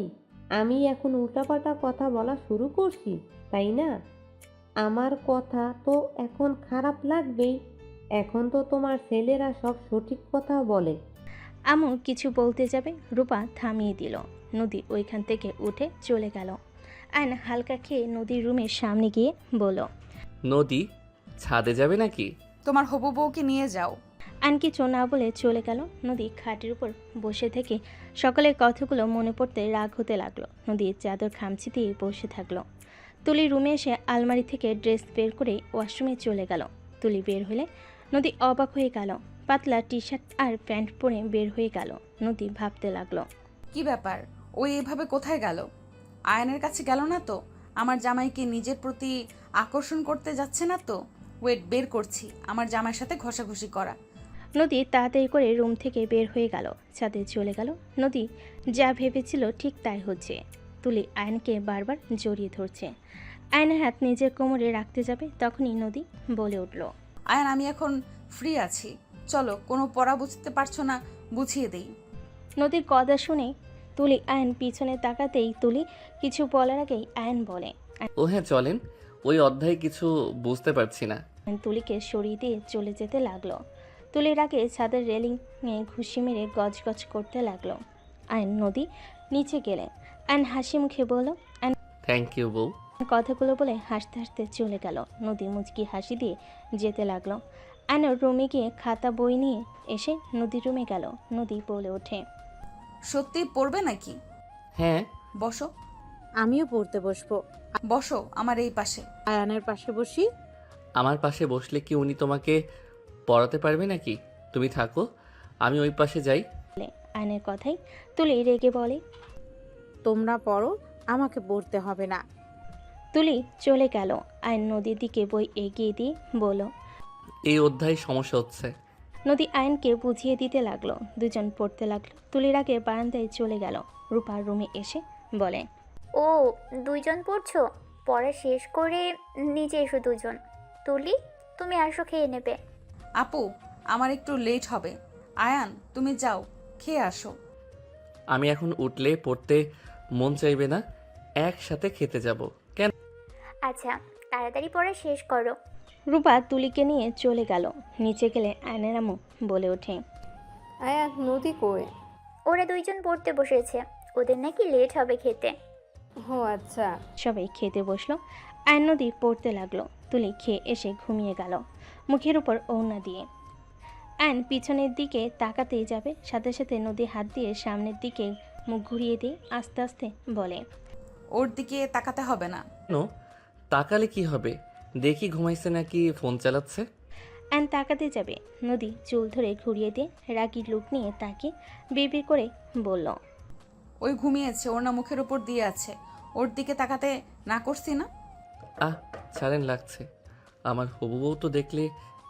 আমি এখন উল্টাপাল্টা কথা বলা শুরু করছি, তাই না? আমার কথা তো এখন খারাপ লাগবেই। এখন তো তোমার ছেলেরা সব সঠিক কথা বলে। আম্মু কিছু বলতে যাবে, রূপা থামিয়ে দিল। নদী ওইখান থেকে উঠে চলে গেল। আয়ন হালকা খেয়ে নদীর রুমের সামনে গিয়ে বলল, নদী, ছাদে যাবে নাকি? তোমার হবু বউকে নিয়ে যাও। আয়ন কিছু না বলে চলে গেল। নদী খাটের উপর বসে থেকে সকালের কথাগুলো মনে পড়তে রাগ হতে লাগলো। নদীর চাদর খামচি দিয়ে বসে থাকলো। তুলি রুমে এসে আলমারি থেকে ড্রেস বের করে ওয়াশরুমে চলে গেল। তুলি বের হলে নদী অবাক হয়ে গেল। পাতলা টি শার্ট আর প্যান্ট পরে বের হয়ে গেল। নদী ভাবতে লাগলো, কি ব্যাপার? ওই এভাবে কোথায় গেল? আয়নের কাছে গেল না তো? আমার জামাইকে নিজের প্রতি আকর্ষণ করতে যাচ্ছে না তো? ওয়েট, বের করছি। আমার জামাইয়ের সাথে ঘষাঘষি করা। নদী তাড়াতাড়ি করে রুম থেকে বের হয়ে গেল। ছাদে চলে গেল। নদী যা ভেবেছিল ঠিক তাই হচ্ছে। তুলি আয়নকে বারবার জড়িয়ে ধরছে। আয়নের হাত নিজের কোমরে রাখতে যাবে, তখনই নদী বলে উঠল, আয়ন, আমি এখন ফ্রি আছি, চলো। কোনো পড়া বুঝতে পারছো না, বুঝিয়ে দেই। নদীর কথা শুনে তুলি আয়ন পিছনে তাকাতেই তুলি কিছু বলার আগেই আয়ন বলে, ও হ্যাঁ, চলেন। ওই অধ্যায় কিছু বুঝতে পারছি না। আয়ন তুলিকে সরিয়ে দিয়ে চলে যেতে লাগলো। তুলির আগে ছাদের রেলিংয়ে ঘুষি মেরে গজগজ করতে লাগলো। আয়ন নদী নিচে গেলে আয়ন হাসি মুখে বলল, থ্যাংক ইউ বউ। কথাগুলো বলে হাসতে হাসতে চলে গেল। নদী মুচকি হাসি দিয়ে যেতে লাগলো। আয়ন রুমে গিয়ে খাতা বই নিয়ে এসে নদীর রুমে গেল। নদী বলে ওঠে, সত্যি পড়বে নাকি? হ্যাঁ। বসো। আমিও পড়তে বসবো। বসো আমার এই পাশে। আয়ানের পাশে বসি। আমার পাশে বসলে কি উনি তোমাকে পড়াতে পারবে নাকি? তুমি থাকো, আমি ওই পাশে যাই। আয়নের কথাই তুলি রেগে বলে। তোমরা পড়ো, আমাকে পড়তে হবে না। তুলি চলে গেল। আয়ন নদীর দিকে বই এগিয়ে দিয়ে বলল। এই অধ্যায় সমস্যা হচ্ছে। নদী আয়নকে বুঝিয়ে দিতে লাগলো। দুজন পড়তে লাগলো। তুলির আগে বারান্দায় চলে গেল। রূপার রুমে এসে বলে। ও, দুইজন পড়ছো? পড়া শেষ করে নিচে এসো দুজন। তুলি, তুমি আসো, খেয়ে নেবে। আপু, আমার একটু লেট হবে। আয়ান, তুমি যাও, খেয়ে আসো। আমি এখন উঠলে পড়তে মন চাইবে না, একসাথে খেতে যাব। কেন? আচ্ছা, তাড়াতাড়ি পড়া শেষ করো। রূপা তুলিকে নিয়ে চলে গেল। নিচে গেলে আয়নের আম্মু বলে ওঠে। আয়ান নদী কই? ওরা দুইজন পড়তে বসেছে, ওদের নাকি লেট হবে খেতে। ও আচ্ছা। সবাই খেতে বসলো। আয়ন নদী পড়তে লাগলো। তুলি খেয়ে এসে ঘুমিয়ে গেল মুখের উপর ওড়না দিয়ে। আয়ন পিছনের দিকে তাকাতেই যাবে, সাথে সাথে নদী হাত দিয়ে সামনের দিকে মুখ ঘুরিয়ে দিয়ে আস্তে আস্তে বলে। ওর দিকে তাকাতে হবে না। কেন? তাকালে কি হবে? দেখি ঘুমাইছে নাকি ফোন চালাচ্ছে। আয়ন তাকাতে যাবে, নদী চুল ধরে ঘুরিয়ে দিয়ে রাগি লুক নিয়ে তাকে বিড়বিড় করে বলল। ওই ঘুমিয়েছে, ওর না মুখের উপর দিয়ে আছে। ওর দিকে তাকাতে না করছি না? ছাড়েন, লাগছে। আমার হবু বউ তো দেখলে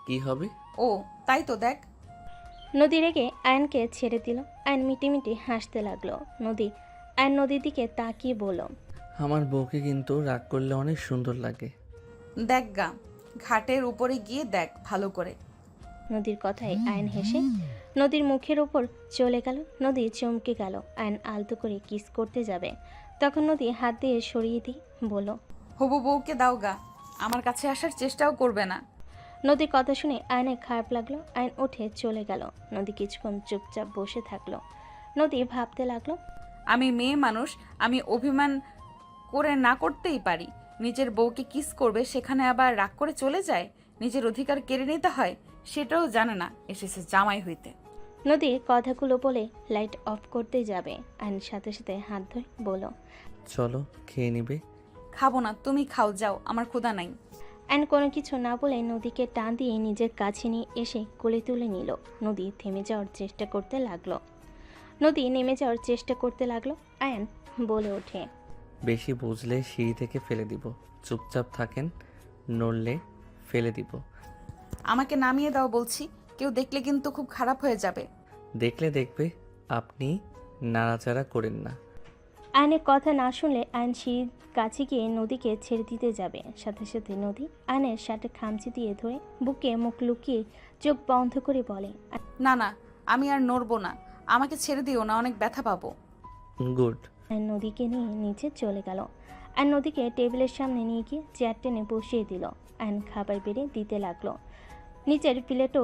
কি হবে? ও, তাই তো দেখ। নদী রেগে আয়নকে ছেড়ে দিল। আয়ন মিটিমিটি হাসতে লাগলো। আয়ন নদীর দিকে তাকিয়ে বলল। আমার বউকে কিন্তু রাগ করলে অনেক সুন্দর লাগে। দেখ গা, ঘাটের উপরে গিয়ে দেখ ভালো করে। নদীর কথায় আয়ন হেসে নদীর মুখের উপর চলে গেল। নদী চমকে গেল। আয়ন আলতো করে কিস করতে যাবে, তখন নদী হাত দিয়ে সরিয়ে দিয়ে বলল। হবু বউকে দাও গা, আমার কাছে আসার চেষ্টাও করবে না। নদীর কথা শুনে আয়নের খারাপ লাগলো। আয়ন উঠে চলে গেল। নদী কিছুক্ষণ চুপচাপ বসে থাকলো। নদী ভাবতে লাগলো। আমি মেয়ে মানুষ, আমি অভিমান করে না করতেই পারি। নিজের বউকে কিস করবে, সেখানে আবার রাগ করে চলে যায়, নিজের অধিকার কেড়ে নিতে হয়, সেটাও জানে না, এসেছে জামাই হইতে। নদীর কথাগুলো বলে লাইট অফ করতে যাবে। আয়ন সাথে সাথে হাত ধরে বলল। চলো, খেয়ে নিবে। খাবো না, তুমি খাও, যাও, আমার ক্ষুধা নাই। আয়ন কোনো কিছু না বলে নদীকে টান দিয়ে নিজের কাছে নিয়ে এসে কোলে তুলে নিল। নদী থেমে যাওয়ার চেষ্টা করতে লাগলো। নেমে যাওয়ার চেষ্টা করতে লাগলো। আয়ন বলে ওঠে। বেশি বুঝলে সিঁড়ি থেকে ফেলে দিব। চুপচাপ থাকেন, নড়লে ফেলে দিব। আমাকে নামিয়ে দাও বলছি, কেউ দেখলে কিন্তু খুব খারাপ হয়ে যাবে। দেখলে দেখবে, আপনি নাড়াচাড়া করেন না। আয়নের কথা না শুনলে আয়ন সিঁড়ির কাছে গিয়ে নদীকে ছেড়ে দিতে যাবে। সাথে সাথে নদী আয়নের শার্টে খামচি দিয়ে ধরে বুকে মুখ লুকিয়ে চোখ বন্ধ করে বলে। না না, আমি আর নড়বো না, আমাকে ছেড়ে দিও না, অনেক ব্যথা পাবো। গুড। আয়ন নদীকে নিয়ে নিচে চলে গেল। আয়ন নদীকে টেবিলের সামনে নিয়ে গিয়ে চেয়ার টেনে বসিয়ে দিল। আয়ন খাবার বেড়ে দিতে লাগলো। নিচের প্লেটও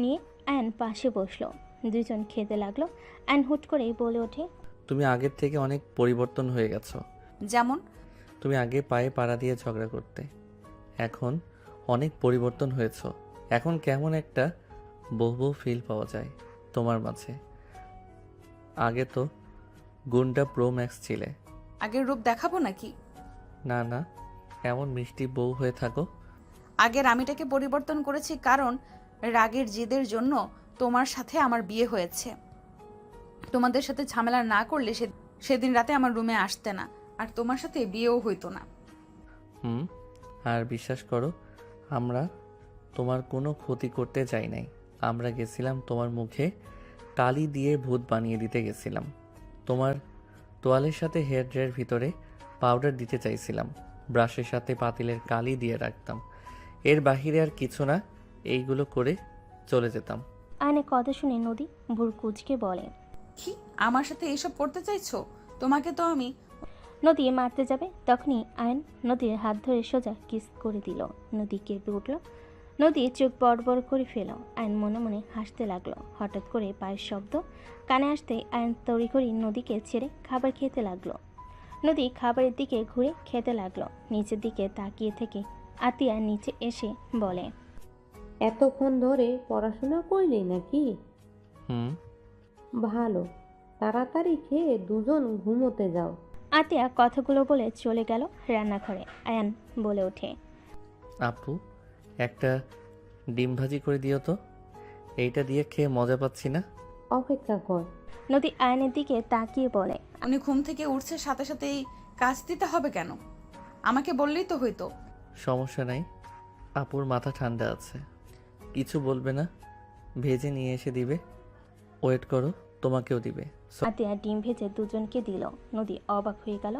নিয়ে আয়ন পাশে বসলো। দুজন খেতে লাগলো। আয়ন হুট করেই বলে ওঠে। তুমি আগের থেকে অনেক পরিবর্তন হয়ে গেছো। যেমন? তুমি আগে পায়ে পাড়া দিয়ে ঝগড়া করতে, এখন অনেক পরিবর্তন হয়েছ। এখন কেমন একটা বউ ফিল পাওয়া যায় তোমার মাঝে। আগে তো গুন্ডা প্রো ম্যাক্স ছিলে। আগের রূপ দেখাবো নাকি? না না, এমন মিষ্টি বউ হয়ে থাকো। আগের আমিটাকে পরিবর্তন করেছি, কারণ রাগের জেদের জন্য তোমার সাথে আমার বিয়ে হয়েছে। তোমাদের সাথে ঝামেলা না করলে সেদিন রাতে আমার রুমে আসতে না, আর তোমার সাথে বিয়েও হইতো না। আর বিশ্বাস করো, আমরা তোমার কোনো ক্ষতি করতে যাই নাই। আমরা গেছিলাম তোমার মুখে কালি দিয়ে ভূত বানিয়ে দিতে গেছিলাম। তোমার তোয়ালের সাথে হেয়ার ড্রায়ের ভিতরে পাউডার দিতে চাইছিলাম। ব্রাশের সাথে পাতিলের কালি দিয়ে রাখতাম। এর বাহিরে আর কিছু না, এইগুলো করে চলে যেতাম। আয়নের কথা শুনে নদী ভুর কুচকে বলে। কি, আমার সাথে এইসব করতে চাইছো? তোমাকে তো আমি। নদী মারতে যাবে, তখনই আয়ন নদীর হাত ধরে সোজা কিস করে দিল। নদী কেঁপে উঠল। নদী চোখ বড় বড় করে ফেল। আয়ন মনে মনে হাসতে লাগলো। হঠাৎ করে পায়ের শব্দ কানে আসতেই আয়ন তড়িঘড়ি নদীকে ছেড়ে খাবার খেতে লাগলো। নদী খাবারের দিকে ঘুরে খেতে লাগলো। নিচের দিকে তাকিয়ে থেকে আতিয়া নিচে এসে বলে। এতক্ষণ ধরে পড়াশোনা করলি নাকি? ভালো, তাড়াতাড়ি খেয়ে দুজন ঘুমোতে যাও। আতিয়া কথাগুলো বলে চলে গেল রান্নাঘরে। আয়ান বলে ওঠে। আপু, একটা ডিম ভাজি করে দিও তো। এইটা দিয়ে খেয়ে মজা পাচ্ছি না। অপেক্ষা কর। নদী আয়নের দিকে তাকিয়ে বলে। উনি ঘুম থেকে উঠছে সাথে সাথেই কাজ দিতে হবে কেন? আমাকে বললেই তো হইতো। সমস্যা নাই, আপুর মাথা ঠান্ডা আছে, কিছু বলবে না। ভেজে নিয়ে এসে দিবে, ওয়েট করো, তোমাকেও দিবে। আতিয়া ডিম ভেজে দুজনকে দিল। নদী অবাক হয়ে গেল।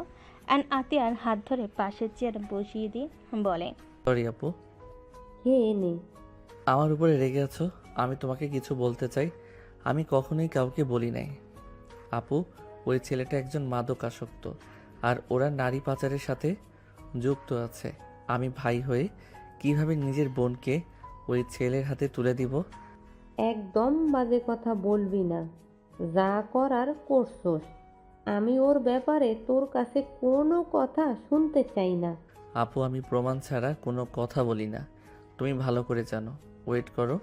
অ্যান আতিয়ার হাত ধরে পাশের চেয়ার বসিয়ে দিয়ে বলে, সরি আপু, খেয়ে নে। আমার উপরে রেগে আছো। আমি তোমাকে কিছু বলতে চাই, আমি কখনোই কাউকে বলি নাই। আপু, ওই ছেলেটা একজন মাদক আসক্ত, আর ওরা নারী পাচারের সাথে যুক্ত আছে। আমি ভাই হয়ে কিভাবে নিজের বোনকে ওই ছেলের হাতে তুলে দিব? একদম বাজে কথা বলবি না, যা করার করছোস। আমি ওর ব্যাপারে তোর কাছে কোনো কথা শুনতে চাই না। আপু, আমি প্রমাণ ছাড়া কোনো কথা বলি না, তুমি ভালো করে জানো। ওয়েট করো।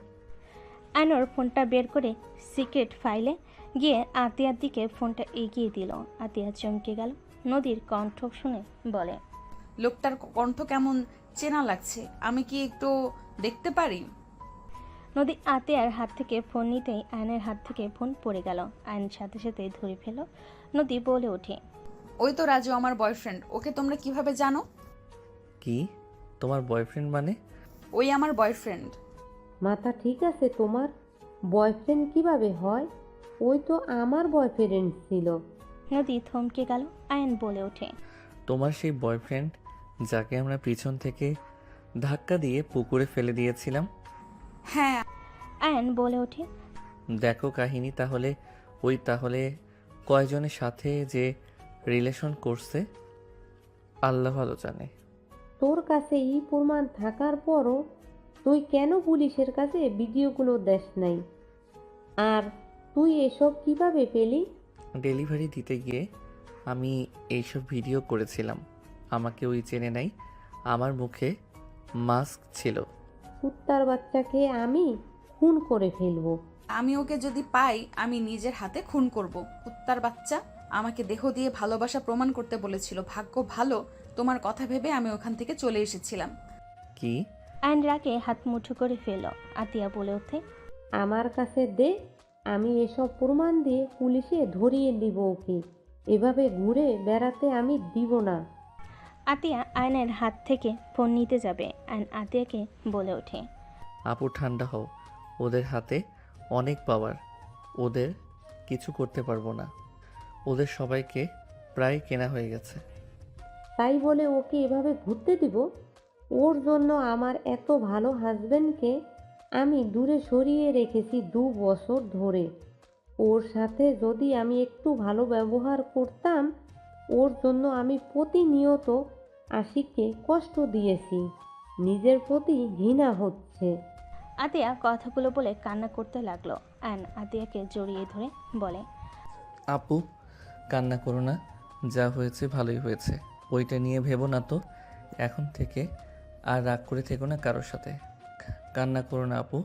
অ্যানোর ফোনটা বের করে সিক্রেট ফাইলে গিয়ে আতিয়ার দিকে ফোনটা এগিয়ে দিল। আতিয়া চমকে গেল। নদীর কণ্ঠ শুনে বলে, লোকটার কণ্ঠ কেমন চেনা লাগছে, আমি কি একটু দেখতে পারি? নদী আতিয়ার হাত থেকে ফোন নিতেই আয়নের হাত থেকে ফোন পড়ে গেল। আয়ন সাথে সাথে ধরে ফেল। নদী বলে ওঠে, ওই তো রাজু, আমার বয়ফ্রেন্ড। ওকে তোমরা কিভাবে জানো? কি, তোমার বয়ফ্রেন্ড মানে? ওই আমার বয়ফ্রেন্ড। মাথা ঠিক আছে তোমার? বয়ফ্রেন্ড কিভাবে হয়? ওই তো আমার বয়ফ্রেন্ড ছিল। নদী থমকে গেল। আয়ন বলে ওঠে, তোমার সেই বয়ফ্রেন্ড যাকে আমরা পিছন থেকে ধাক্কা দিয়ে পুকুরে ফেলে দিয়েছিলাম? হ্যাঁ। আয়ন বলে ওঠে, দেখো কাহিনী তাহলে কয়জনের সাথে যে রিলেশন করছে আল্লাহ ভালো জানে। তোর কাছে এই প্রমাণ থাকার পরও তুই কেন পুলিশের কাছে ভিডিওগুলো দেস নাই? আর তুই এসব কিভাবে পেলি? ডেলিভারি দিতে গিয়ে আমি এইসব ভিডিও করেছিলাম। আমাকে ওই চেনে নাই, আমার মুখে মাস্ক ছিল। কুত্তার বাচ্চাকে আমি খুন করে ফেলবো। আমি ওকে যদি পাই আমি নিজের হাতে খুন করব। কুত্তার বাচ্চা, আমাকে দেহ দিয়ে ভালোবাসা প্রমাণ করতে বলেছিল। ভাগ্য ভালো, তোমার কথা ভেবে আমি ওখান থেকে চলে এসেছিলাম। কি? আয়ন রাগে হাত মুঠো করে ফেল। আতিয়া বলে ওঠে, আমার কাছে দে, আমি এসব প্রমাণ দিয়ে পুলিশে ধরিয়ে দিব ওকে। এভাবে ঘুরে বেড়াতে আমি দিব না। আতিয়া আয়নের হাত থেকে ফোন নিতে যাবে। আয়ন আতিয়াকে বলে ওঠে, আপু ঠান্ডা হও, ওদের হাতে অনেক পাওয়ার, ওদের কিছু করতে পারবো না। ওদের সবাইকে প্রায় কেনা হয়ে গেছে। তাই বলে ওকে এভাবে ঘুরতে দিব? ওর জন্য আমার এত ভালো হাজবেন্ডকে আমি দূরে সরিয়ে রেখেছি 2 বছর ধরে। ওর সাথে যদি আমি একটু ভালো ব্যবহার করতাম, ওর জন্য আমি প্রতিনিয়ত আশিককে কষ্ট দিয়েছি। নিজের প্রতি ঘৃণা হচ্ছে। আতিয়া কথাগুলো বলে কান্না করতে লাগলো। আয়ন আতিয়াকে জড়িয়ে ধরে বলে, আপু কান্না করো না, যা হয়েছে ভালোই হয়েছে, ওইটা নিয়ে ভেবো না তো। এখন থেকে আর রাগ করে থেকো না কারোর সাথে। কান্না করো না আপু।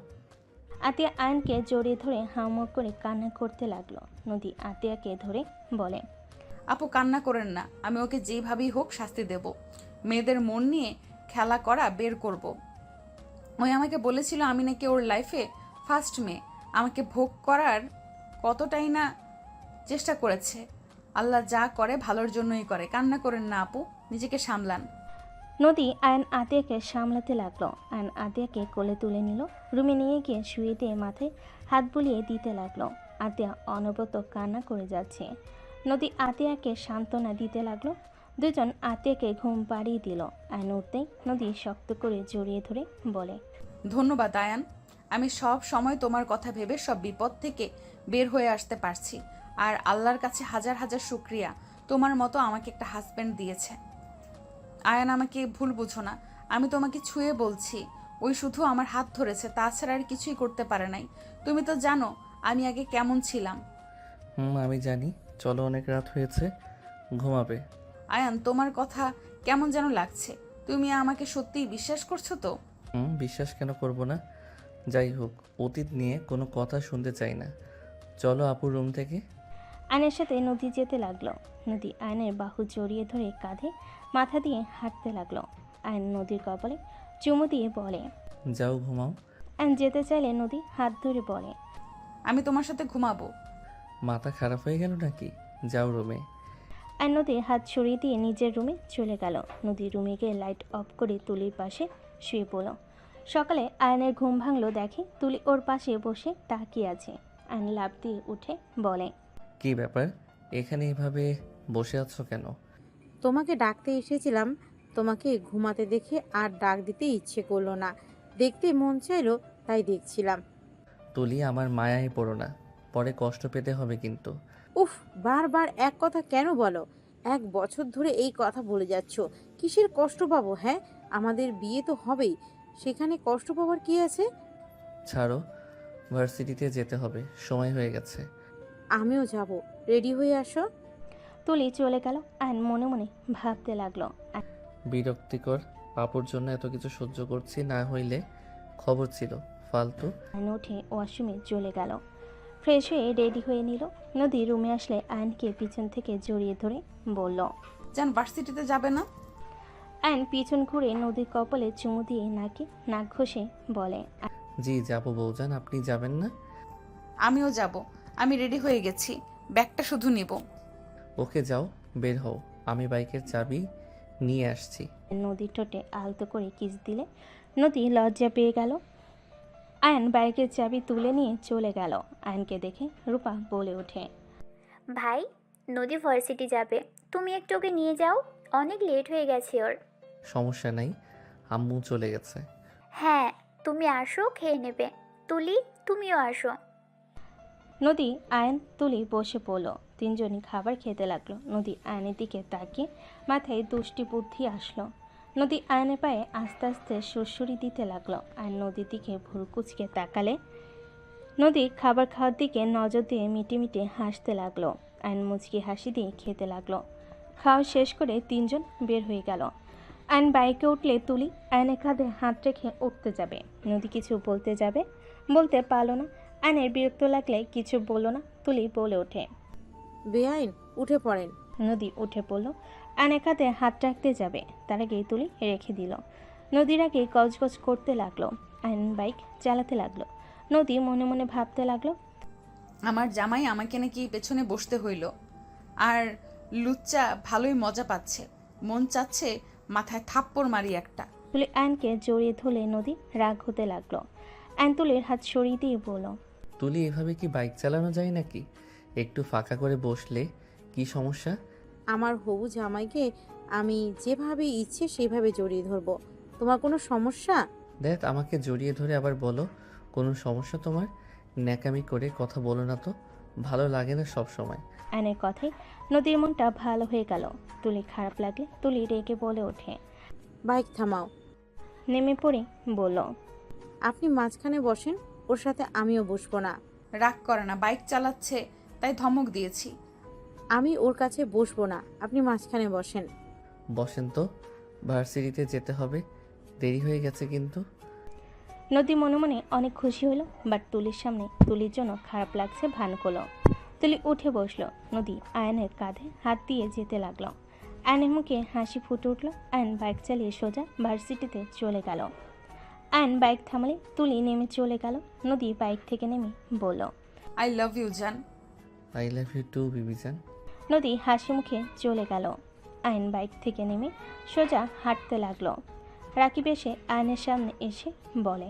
আতিয়া আয়নকে জড়িয়ে ধরে হাউমাউ করে কান্না করতে লাগলো। নদী আতিয়াকে ধরে বলে, আপু কান্না করেন না, আমি ওকে যেইভাবেই হোক শাস্তি দেব। মেয়েদের মন নিয়ে খেলা করা বের করব। ওই আমাকে বলেছিল আমি নাকি ওর লাইফে ফার্স্ট মেয়ে। আমাকে ভোগ করার কতটাই না চেষ্টা করেছে। আল্লাহ যা করে ভালোর জন্যই করে। কান্না করেন না আপু, নিজেকে সামলান। নদী আয়ন আতিয়াকে সামলাতে লাগলো। আয়ন আতিয়াকে কোলে তুলে নিল। রুমে নিয়ে গিয়ে শুয়ে দিয়ে মাথায় হাত বুলিয়ে দিতে লাগলো। আতিয়া অনবরত কান্না করে যাচ্ছে। নদী আতিয়াকে সান্ত্বনা দিতে লাগলো। দুজন আতিয়াকে ঘুম পাড়িয়ে দিল। আয়ন উঠতেই নদী শক্ত করে জড়িয়ে ধরে বলে, ধন্যবাদ আয়ান, আমি সব সময় তোমার কথা ভেবে সব বিপদ থেকে বের হয়ে আসতে পারছি। আর আল্লাহর কাছে হাজার হাজার শুক্রিয়া, তোমার মতো আমাকে একটা হাজব্যান্ড দিয়েছে। আয়ান, আমাকে ভুল বুঝো না, আমি তোমাকে ছুঁয়ে বলছি। ওই শুধু আমার হাত ধরেছে, তাছাড়া আর কিছুই করতে পারে নাই। তুমি তো জানো আমি আগে কেমন ছিলাম। আমি জানি, চলো অনেক রাত হয়েছে, ঘুমাবে। আয়ান, তোমার কথা কেমন যেন লাগছে। তুমি আমাকে সত্যিই বিশ্বাস করছো তো? বিশ্বাস কেন করব না? যাই হোক, অতীত নিয়ে কোনো কথা শুনতে চাই না। চলো আপুর রুম থেকে। আয়নের সাথে নদী যেতে লাগলো। নদী আয়নের বাহু জড়িয়ে ধরে কাঁধে মাথা দিয়ে হাঁটতে লাগলো। আয়ন নদীর কপালে চুমু দিয়ে বলে, যাও ঘুমাও। অ্যান যেতে চাইলে নদী হাত ধরে বলে, আমি তোমার সাথে ঘুমাবো। মাথা খারাপ হয়ে গেল নাকি? যাও রুমে। অ্যান নদীর হাত সরিয়ে দিয়ে নিজের রুমে চলে গেল। নদী রুমে গিয়ে লাইট অফ করে তুলির পাশে শুয়ে পড়ল। সকালে আয়নের ঘুম ভাঙলো, দেখে তুলি ওর পাশে বসে তাকিয়ে আছে। আয়ন লাফ দিয়ে উঠে বলে, কি ব্যাপার, এখানে এভাবে বসে আছো কেন? তোমাকে ডাকতে এসেছিলাম, তোমাকে ঘুমাতে দেখে আর ডাক দিতে ইচ্ছে করলো না, দেখতে মন চাইলো তাই দেখছিলাম। তুলি, আমার মায়ায় পড়ো না, পরে কষ্ট পেতে হবে কিন্তু। উফ, বারবার এক কথা কেন বলো? 1 বছর ধরে এই কথা বলে যাচ্ছ, কিসের কষ্ট পাবো? হ্যাঁ, আমাদের বিয়ে তো হবেই, সেখানে কষ্ট পাওয়ার কি আছে? ছাড়ো, ভার্সিটিতে যেতে হবে, সময় হয়ে গেছে। আমিও যাব, রেডি হয়ে আসো। তুলি চলে গেল। আয়ন মনে মনে ভাবতে লাগলো, বিরক্তিকর, আপুর জন্য এত কিছু সহ্য করছি, না হইলে খবর ছিল, ফালতু। আয়ন উঠে ওয়াশরুমে চলে গেল। ফ্রেশ হয়ে রেডি হয়ে নিল। নদী রুমে আসলে আয়নকে পিছন থেকে জড়িয়ে ধরে বলল, জান ভার্সিটিতে যাবে না? আয়ন পিছন ঘুরে নদীর কপালে চুমু দিয়ে নাক ঘষে বলে, জি যাবো বউজান, আপনি যাবেন না? আমিও যাব, আমি রেডি হয়ে গেছি, ব্যাগটা শুধু নিব। ওকে যাও, বের হও, আমি বাইকের চাবি নিয়ে আসছি। নদীর ঠোঁটে আলতো করে কিস দিলে নদী লজ্জা পেয়ে গেল। আয়ন বাইকের চাবি তুলে নিয়ে চলে গেল। আয়নকে দেখে রূপা বলে ওঠে, ভাই, নদী ভার্সিটি যাবে, তুমি একটু ওকে নিয়ে যাও, অনেক লেট হয়ে গেছে ওর। সমস্যা নাই, আম্মু চলে গেছে। হ্যাঁ, তুমি আসো, খেয়ে নেবে। তুলি, তুমিও আসো। নদী, আয়ন, তুলি বসে পড়ল। তিনজনই খাবার খেতে লাগলো। নদী আয়নের দিকে তাকিয়ে মাথায় দুষ্টি বুদ্ধি আসলো। নদী আয়নের পায়ে আস্তে আস্তে সুরসুরি দিতে লাগলো। আয়ন নদীর দিকে ভুরু কুচকে তাকালে নদী খাবার খাওয়ার দিকে নজর দিয়ে মিটে মিটে হাসতে লাগলো। আয়ন মুচকি হাসি দিয়ে খেতে লাগলো। খাওয়া শেষ করে তিনজন বের হয়ে গেল। আয়ন বাইকে উঠলে তুলি আয়নের কাঁধে হাত রেখে উঠতে যাবে। নদী কিছু বলতে যাবে, বলতে পারলো না। আয়নের বিরক্ত লাগলে কিছু বলল না। তুলি বলে ওঠে, বেআইন, উঠে পড়েন। নদী উঠে পড়ল। আয়নের কাঁধে হাত রাখতে যাবে, তার আগেই তুলি রেখে দিল। নদীর আগে গজগজ করতে লাগলো। আয়ন বাইক চালাতে লাগলো। নদী মনে মনে ভাবতে লাগলো, আমার জামাই আমাকে নাকি পেছনে বসতে হইল, আর লুচ্চা ভালোই মজা পাচ্ছে, মন চাচ্ছে মাথায় থাপ্পড় মারি একটা। তুলি আয়নকে জড়িয়ে ধরলে নদী রাগ হতে লাগলো। আয়ন তুলির হাত সরিয়ে দিয়ে বলল, তুলি, এভাবে কি বাইক চালানো যায় নাকি? একটু ফাঁকা করে বসলে কি সমস্যা? আমার হবু জামাইকে আমি যেভাবে ইচ্ছে সেভাবে জড়িয়ে ধরবো, তোমার কোনো সমস্যা? দেখ, আমাকে জড়িয়ে ধরে আবার বলো কোনো সমস্যা তোমার? ন্যাকামি করে কথা বলো না তো, ভালো লাগে না সব সময়। আয়নের কথায় নদীর মনটা ভালো হয়ে গেল। তুলি খারাপ লাগলে তুলি রেগে বলে ওঠে, বাইক থামাও। নেমে পড়ে বলল, আপনি মাঝখানে বসেন, ওর সাথে আমিও বসবো না। রাগ করে না, বাইক চালাচ্ছে তাই ধমক দিয়েছি। আমি ওর কাছে বসবো না, আপনি মাঝখানে বসেন। বসেন তো, ভার্সিটিতে যেতে হবে, দেরি হয়ে গেছে কিন্তু। নদী মনে মনে অনেক খুশি হলো, বাট তুলির সামনে তুলির জন্য খারাপ লাগছে ভান করলো। তুলি উঠে বসলো। নদী আয়নের কাঁধে হাত দিয়ে যেতে লাগলো। আয়নের মুখে হাসি ফুটে উঠলো। আয়ন বাইক চালিয়ে সোজা ভার্সিটিতে চলে গেল। আয়ন বাইক থামালে তুলি নেমে চলে গেল। নদী বাইক থেকে নেমে বলল, আই লাভ ইউ জান। আই লাভ ইউ টু বিবিজান। নদী হাসি মুখে চলে গেল। আয়ন বাইক থেকে নেমে সোজা হাঁটতে লাগলো। রাকিব এসে আয়নের সামনে এসে বলে,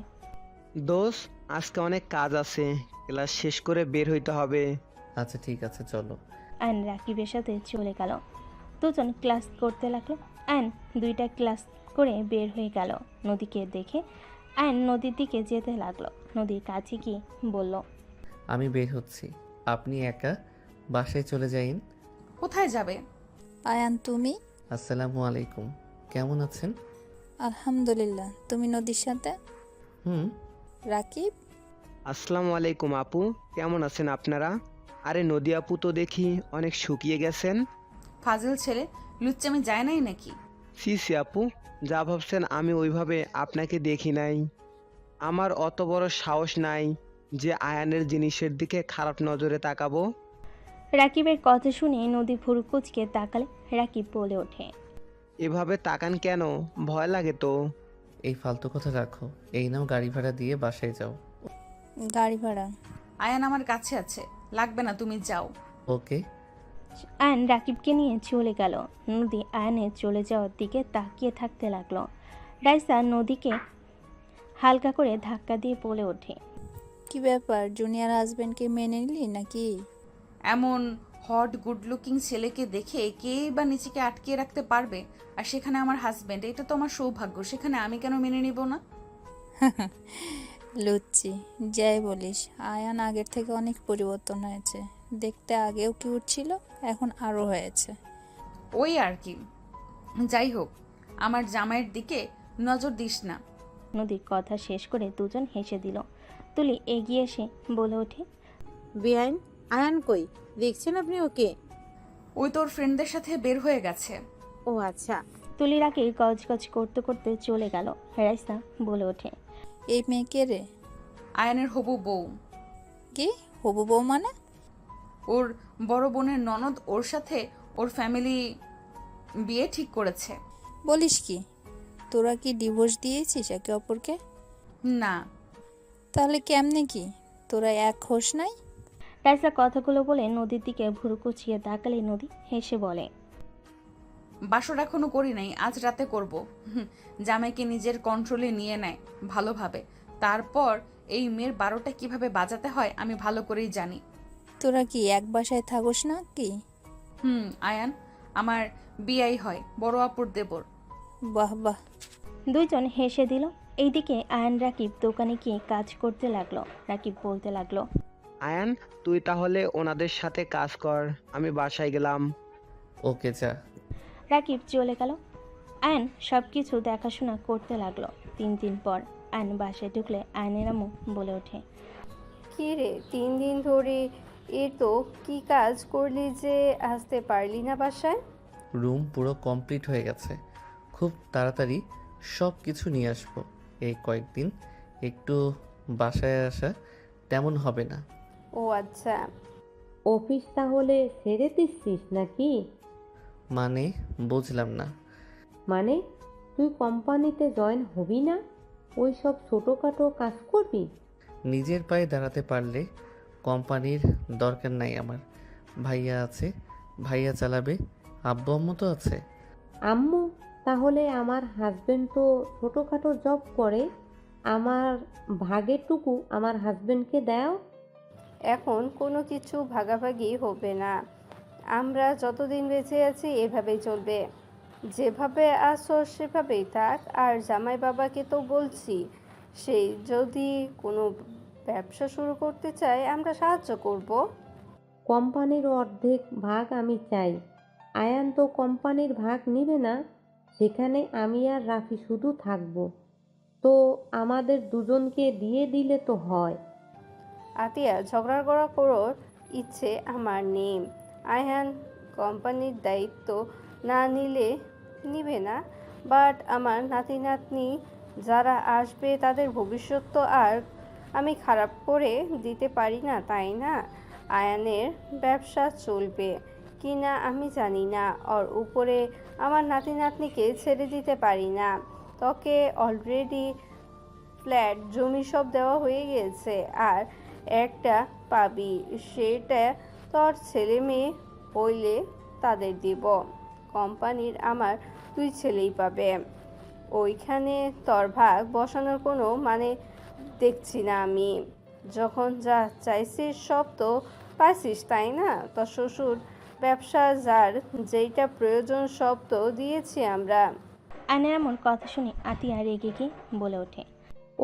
দোষ, আজকে অনেক কাজ আছে, ক্লাস শেষ করে বের হইতে হবে। আচ্ছা ঠিক আছে, চলো। আয়ন রাকিবের সাথে চলে গেল। দুজন ক্লাস করতে লাগলো। আয়ন 2টা ক্লাস করে বের হয়ে গেল। নদীকে দেখে আয়ন নদীর দিকে যেতে লাগলো। নদীর কাছে গিয়ে বলল, আমি বের হচ্ছি, আপনি একা বাসায় চলে যাইন। কোথায় যাবে? আয়ান, তুমি? আসসালামু আলাইকুম, কেমন আছেন? আলহামদুলিল্লাহ। তুমি নদীর সাথে? হুম। রাকিব? আসসালামু আলাইকুম আপু, কেমন আছেন আপনারা? আরে নদী আপু তো দেখি অনেক শুকিয়ে গেছেন। ফাজিল ছেলে, লুচ্চামি যায় নাই নাকি? সি সি আপু, যা ভাবছেন আমি ওইভাবে আপনাকে দেখি নাই। আমার অত বড় সাহস নাই যে আয়ানের জিনিসের দিকে খারাপ নজরে তাকাবো। রাকিবের কথা শুনে নদী ভুরু কুচকে তাকালে। রাকিব বলে ওঠে, এভাবে তাকান কেন? ভয় লাগে তো। এই ফালতু কথা রাখো, এই নাও গাড়ি ভাড়া দিয়ে বাসায় যাও। গাড়ি ভাড়া? আয়ান আমার কাছে আছে, লাগবে না, তুমি যাও। ওকে। আয়ন রাকিবকে নিয়ে চলে গেল। নদী আয়নের চলে যাওয়ার দিকে তাকিয়ে থাকতে লাগলো। রাইসা নদীকে হালকা করে ধাক্কা দিয়ে বলে ওঠে, কি ব্যাপার, জুনিয়র হাজবেন্ডকে মেনে নিলি নাকি? এমন হট গুড লুকিং ছেলেকে দেখে কেই বা নিজেকে আটকে রাখতে পারবে? আর সেখানে আমার হাজবেন্ড, এটা তো আমার সৌভাগ্য, সেখানে আমি কেন মেনে নিব না? লুচ্ছি, যাই বলিস, আয়ান আগের থেকে অনেক পরিবর্তন হয়েছে। দেখতে আগেও কিউট ছিল, এখন আরও হয়েছে। ওই আর কি। যাই হোক, আমার জামাইয়ের দিকে নজর দিস না। নদীর কথা শেষ করে দুজন হেসে দিল। তুলি এগিয়ে এসে বলে ওঠে, বেআইন, আয়ান কই? দেখছেন আপনি ওকে? ওই তোর ফ্রেন্ডদের সাথে বের হয়ে গেছে। ও আচ্ছা। তুলির আগে গজগজ করতে করতে চলে গেল। রাইসা বলে ওঠে, এই মেয়ে কে রে? আয়ানের হবু বউ। কি হবু বউ মানে? ওর বড় বোনের ননদ, ওর সাথে ওর ফ্যামিলি বিয়ে ঠিক করেছে। বলিস কি, তোরা কি ডিভোর্স দিয়েছিস একে অপরকে? না। তাহলে কেমনে কি, তোরা এক হোস নাই? রাইসা কথাগুলো বলে নদীর দিকে ভুরু কুচিয়ে তাকালে নদী হেসে বলে, বাসর এখনো করি নাই, আজ রাতে করব। জামাইকে নিজের কন্ট্রোলে নিয়ে নেয় ভালোভাবে, তারপর এই মেয়ের 12টা কিভাবে বাজাতে হয় আমি ভালো করেই জানি। তোরা কি এক বাসায় থাকোস না কি? আয়ান আমার বিয়াই হয়, বড় আপুর দেবর। বাহ বাহ। দুইজন হেসে দিল। এইদিকে আয়ন রাকিব দোকানে গিয়ে কাজ করতে লাগলো। রাকিব বলতে লাগলো, আয়ান, তুই তাহলে ওনাদের সাথে কাজ কর, আমি বাসায় গেলাম। ওকে যা। রাকিব চলে গেল। আয়ন সব কিছু দেখাশোনা করতে লাগলো। 3 দিন পর আয়ন বাসায় ঢুকলে আয়নের আম্মু বলে ওঠে, কি রে, 3 দিন ধরে এ তো কি কাজ করলি যে আসতে পারলি না বাসায়? রুম পুরো কমপ্লিট হয়ে গেছে, খুব তাড়াতাড়ি সব কিছু নিয়ে আসবো। এই কয়েকদিন একটু বাসায় আসা তেমন হবে না। ও আচ্ছা। অফিস তাহলে ছেড়ে দিচ্ছিস নাকি? মানে বুঝলাম না। মানে তুই কোম্পানিতে জয়েন হবি না, ওই সব ছোটোখাটো কাজ করবি? নিজের পায়ে দাঁড়াতে পারলে কোম্পানির দরকার নাই আমার। ভাইয়া আছে, ভাইয়া চালাবে, আব্বু আম্মু তো আছে। আম্মু? তাহলে আমার হাজবেন্ড তো ছোটোখাটো জব করে, আমার ভাগেরটুকু আমার হাজবেন্ডকে দাও। এখন কোনো কিছু ভাগাভাগি হবে না, আমরা যতদিন বেঁচে আছি এভাবেই চলবে। যেভাবে আসো সেভাবেই থাক। আর জামাই বাবাকে তো বলছি, সেই যদি কোনো ব্যবসা শুরু করতে চায় আমরা সাহায্য করব। কোম্পানির অর্ধেক ভাগ আমি চাই। আয়ান তো কোম্পানির ভাগ নিবে না, সেখানে আমি আর রাফি শুধু থাকবো। তো আমাদের দুজনকে দিয়ে দিলে তো হয়। আতিয়া, ঝগড়া করার ইচ্ছে আমার নেই। আয়ান কোম্পানির দায়িত্ব না নিবে না, বাট আমার নাতি নাতনি যারা আসবে তাদের ভবিষ্যৎ তো আর আমি খারাপ করে দিতে পারি না, তাই না? আয়ানের ব্যবসা চলবে কি না আমি জানি না, আর উপরে আমার নাতি নাতনিকে ছেড়ে দিতে পারি না। তোকে অলরেডি ফ্ল্যাট জমি সব দেওয়া হয়ে গেছে, আর একটা পাবি, সেটা তোর ছেলে মেয়ে হইলে তাদের দিব। কোম্পানির আমার 2 ছেলেই পাবে, ওইখানে তোর ভাগ বসানোর কোনো মানে দেখছি না আমি। যখন যা চাইছিস সব তো পাইছিস, তাই না? তোর শ্বশুর ব্যবসা, যার যেইটা প্রয়োজন সব তো দিয়েছি আমরা। আয়নের এমন কথা শুনে আতিয়া রেগে গিয়ে বলে ওঠে,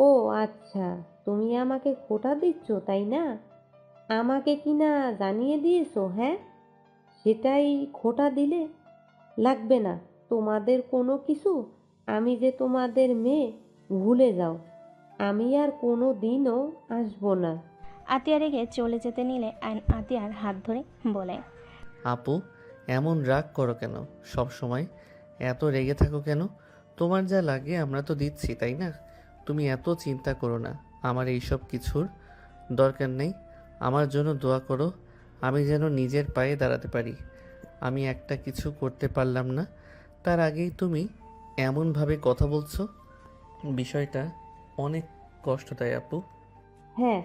ও আচ্ছা, তুমি আমাকে খোটা দিচ্ছ তাই না? আমাকে কি না জানিয়ে দিয়েছো? হ্যাঁ, সেটাই খোটা দিলে? লাগবে না তোমাদের কোনো কিছু। আমি যে তোমাদের মেয়ে, ভুলে যাও। আমি আর কোনো দিনও আসবো না। আতিয়া রেগে চলে যেতে নিলে আয়ন আতিয়ার হাত ধরে বলে, আপু, এমন রাগ করো কেন? সব সময় এত রেগে থাকো কেন? তোমার যা লাগে আমরা তো দিচ্ছি, তাই না? তুমি এত চিন্তা করো না, আমার এইসব কিছুর দরকার নেই। আমার জন্য দোয়া করো, আমি যেন নিজের পায়ে দাঁড়াতে পারি। আমি একটা কিছু করতে পারলাম না, তার আগেই তুমি এমনভাবে কথা বলছো। বিষয়টা অনেক কষ্ট দেয় আপু। হ্যাঁ,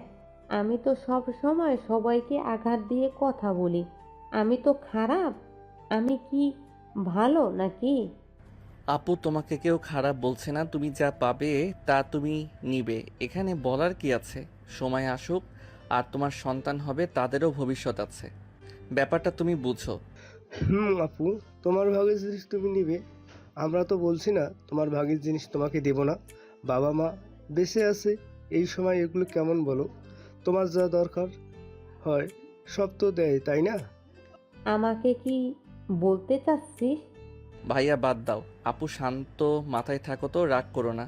আমি তো সব সময় সবাইকে আঘাত দিয়ে কথা বলি। আমি তো খারাপ? আমি কি ভালো নাকি? আপু তোমাকে কেউ খারাপ বলছে না, তুমি যা পাবে তা তুমি নিবে, এখানে বলার কি আছে? সময় আসুক, আর তোমার সন্তান হবে, তাদেরও ভবিষ্যৎ আছে, ব্যাপারটা তুমি বুঝো। আপু, তোমার ভাগের জিনিস তুমি নিবে, আমরা তো বলছি না তোমার ভাগের জিনিস তোমাকে দেব না। বাবা মা বেঁচে আছে এই সময়, এগুলো কেমন বলো? তোমার যা দরকার হয় সব তো দেয়, তাই না? আমাকে কি বলতে চাচ্ছিস? ভাইয়া বাদ দাও, আপু শান্ত মাথায় থাকো তো, রাগ করো না।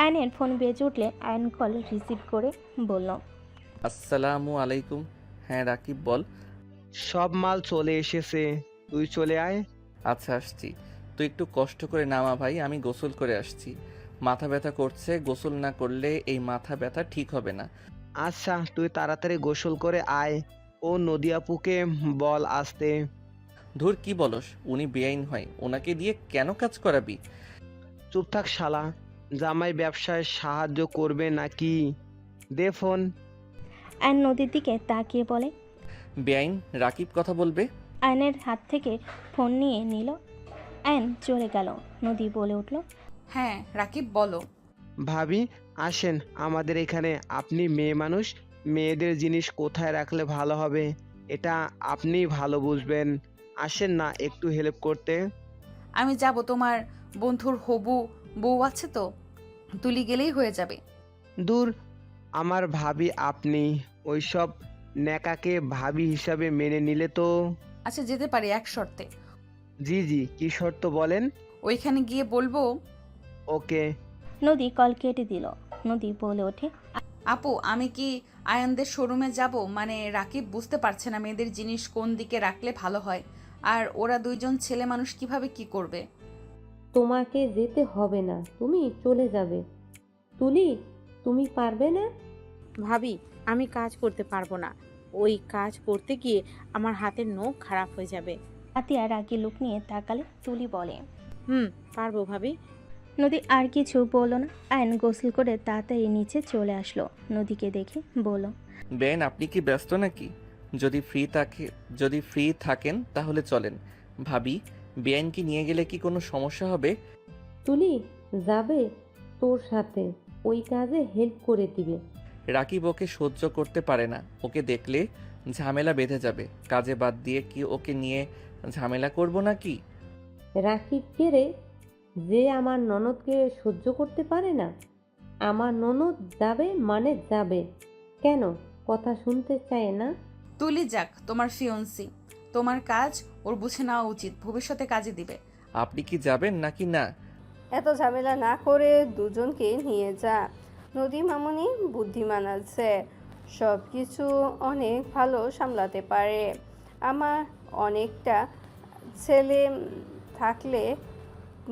আয়নের ফোন বেজে উঠলে আয়ন কল রিসিভ করে বলল, আসসালামু আলাইকুম। হ্যাঁ রাকিব বল। সব মাল চলে এসেছে, তুই চলে আয়। আচ্ছা আসছি, তুই একটু কষ্ট করে নামা ভাই, আমি গোসল করে আসছি। মাথা ব্যথা করছে, গোসল না করলে এই মাথা ব্যথা ঠিক হবে না। আচ্ছা তুই তাড়াতাড়ি গোসল করে আয়। ও নদী আপুকে বল আসতে। ধুর কি বলস, উনি বেআইন হয়, ওনাকে দিয়ে কেন কাজ করাবি? চুপ থাক শালা, জামাই ব্যবসায় সাহায্য করবে নাকি? দে ফোন। আয়ন নদীর দিকে তাকিয়ে বলে। বেআইন রাকিব কথা বলবে। আয়নের হাত থেকে ফোন নিয়ে নিল। আয়ন চলে গেল। নদী বলে উঠল, হ্যাঁ রাকিব বলো। ভাবি আসেন আমাদের এখানে, আপনি মেয়ে মানুষ, মেয়েদের জিনিস কোথায় রাখলে ভালো হবে এটা আপনিই ভালো বুঝবেন। আসেন না একটু হেল্প করতে। আমি যাব, তোমার বন্ধুর হবু বউ আছে তো, তুলি গেলেই হয়ে যাবে। দূর, আমার ভাবি আপনি ওইসব ন্যাকাকে ভাবি হিসাবে মেনে নিলে তো। আচ্ছা যেতে পারি এক শর্তে। জি জি, কি শর্ত বলেন? ওইখানে গিয়ে বলবো। ওকে। নদী কল কেটে দিল। নদী বলে ওঠে, আপু আমি কি আয়ানদের শোরুমে যাব? মানে রাকিব বুঝতে পারছে না মেয়েদের জিনিস কোন দিকে রাখলে ভালো হয়, আর ওরা দুইজন ছেলে মানুষ কিভাবে কি করবে। তোমাকে যেতে হবে না, তুমি চলে যাবে। তুলি, তুমি পারবে না? ভাবি, আমি কাজ করতে পারবো না। ওই কাজ করতে গিয়ে আমার হাতের নখ খারাপ হয়ে যাবে। আতিয়া রাগি লুক নিয়ে তাকালে তুলি বলে। পারবো ভাবি। নদী আর কিছু বলল না। আয়ন গোসল করে তাড়াতাড়ি নিচে চলে আসলো। নদীকে দেখে বলল, বেআইন আপনি কি ব্যস্ত নাকি? যদি ফ্রি থাকেন তাহলে চলেন। ভাবি, বেআইনকে নিয়ে গেলে কি কোনো সমস্যা হবে? তুলি যাবে তোর সাথে, ওই কাজে হেল্প করে দিবে। রাকিব ওকে সহ্য করতে পারে না, ওকে দেখলে ঝামেলা বেঁধে যাবে। কাজে বাদ দিয়ে কি ওকে নিয়ে ঝামেলা করব নাকি? রাকিব কে রে, যে আমার ননদকে সহ্য করতে পারে না? আমার ননদ যাবে মানে যাবে। কেন কথা শুনতে চায় না? তুলি যাক, তোমার ফিয়ন্সি, তোমার কাজ ওর বুঝে নেওয়া উচিত, ভবিষ্যতে কাজে দিবে। আপনি কি যাবেন নাকি না? এত ঝামেলা না করে দুজনকে নিয়ে যা। নদী মামুনি বুদ্ধিমান আছে, সব কিছু অনেক ভালো সামলাতে পারে। আমার অনেকটা ছেলে থাকলে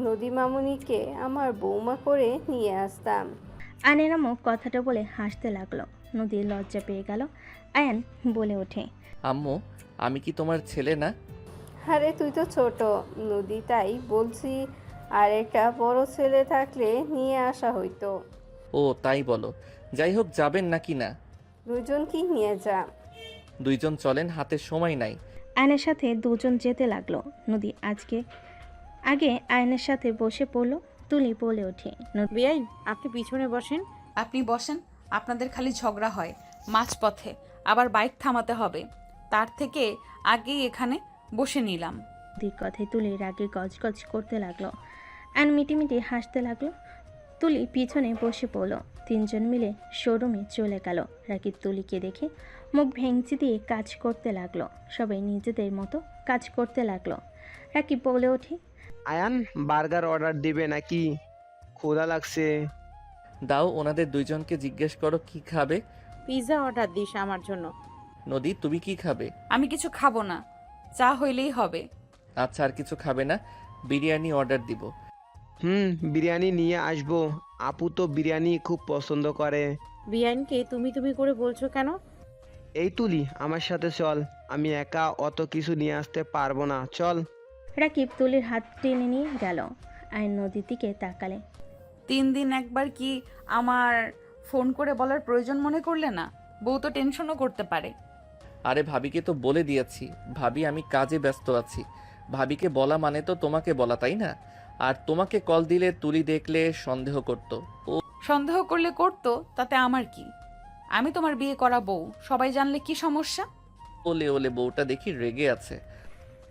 নদী মামুনিকে আমার বৌমা করে নিয়ে আসতাম। আয়নের আম্মু কথাটা বলে হাসতে লাগলো। নদীর লজ্জা পেয়ে গেল। আয়ন বলে ওঠে, আম্মু, আমি কি তোমার ছেলে না? আরে তুই তো ছোট নদী, তাই বলছি, আর একটা বড় ছেলে থাকলে নিয়ে আসা হইতো। ও তাই বলো। যাই হোক, যাবেন নাকি না? দুজন কি নিয়ে যা। দুইজন চলেন, হাতে সময় নাই। আয়নের সাথে দুজন যেতে লাগলো। নদী আগে আয়নের সাথে বসে পড়লো। তুলি বলে ওঠে, বেআইন, আপনি পিছনে বসেন। আপনি বসেন, আপনাদের খালি ঝগড়া হয় মাঝপথে, আবার বাইক থামাতে হবে, তার থেকে আগেই এখানে বসে নিলাম। নদীর কথায় তুলি রাগে গজগজ করতে লাগলো। আয়ন মিটিমিটি হাসতে লাগলো। তুলি পিছনে বসে পড়লো। তিনজন মিলে শোরুমে চলে গেল। রাকিব তুলিকে দেখে মুখ ভেঙচি দিয়ে কাজ করতে লাগলো। সবাই নিজেদের মতো কাজ করতে লাগলো। রাকিব বলে ওঠে, আয়ান বার্গার অর্ডার দিবে নাকি? ক্ষুধা লাগছে। দাও, ওনাদের দুইজনকে জিজ্ঞেস করো কি খাবে। পিৎজা অর্ডার দিস আমার জন্য। নদী, তুমি কি খাবে? আমি কিছু খাবো না, চা হইলেই হবে। আচ্ছা, আর কিছু খাবে না? বিরিয়ানি অর্ডার দিব। বিরিয়ানি নিয়ে আসবো। আপু তো বিরিয়ানি খুব পছন্দ করে। বেআইনকে তুমি তুমি করে বলছো কেন? এই তুলি আমার সাথে চল, আমি একা অত কিছু নিয়ে আসতে পারবো না, চল। রাকিব তুলির হাত টেনে নিয়ে গেল। আয়ন নদীর দিকে তাকালে। 3 দিন একবার কি আমার ফোন করে বলার প্রয়োজন মনে করলে না? বউ তো টেনশনও করতে পারে। আরে ভাবিকে তো বলে দিয়েছি, ভাবি আমি কাজে ব্যস্ত আছি। ভাবিকে বলা মানে তো তোমাকে বলা, তাই না? আর তোমাকে কল দিলে তুলি দেখলে সন্দেহ করতো। ও সন্দেহ করলে করতো, তাতে আমার কি? আমি তোমার বিয়ে করা বউ, সবাই জানলে কি সমস্যা? ওলে ওলে, বউটা দেখি রেগে আছে।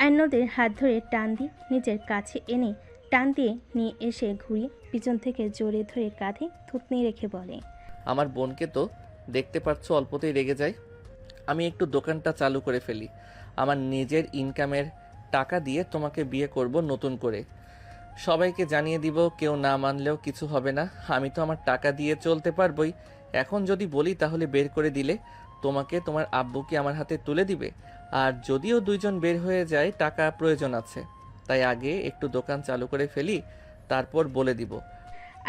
আয়ন নদীর হাত ধরে টান দিয়ে নিজের কাছে এনে টান দিয়ে নিয়ে এসে ঘুরিয়ে পিছন থেকে জড়িয়ে ধরে কাঁধে থুতনি রেখে বলে, আমার বোনকে তো দেখতে পাচ্ছ অল্পতেই রেগে যায়। আমি একটু দোকানটা চালু করে ফেলি, আমার নিজের ইনকামের টাকা দিয়ে তোমাকে বিয়ে করব নতুন করে। সবাইকে জানিয়ে দিব, কেউ না মানলেও কিছু হবে না। আমি তো আমার টাকা দিয়ে চলতে পারবই। এখন যদি বলি তাহলে বের করে দিলে তোমাকে তোমার আব্বুকে আমার হাতে তুলে দিবে। আর যদিও দুইজন বের হয়ে যায়, টাকা প্রয়োজন আছে, তাই আগে একটু দোকান চালু করে ফেলি, তারপর বলে দিব।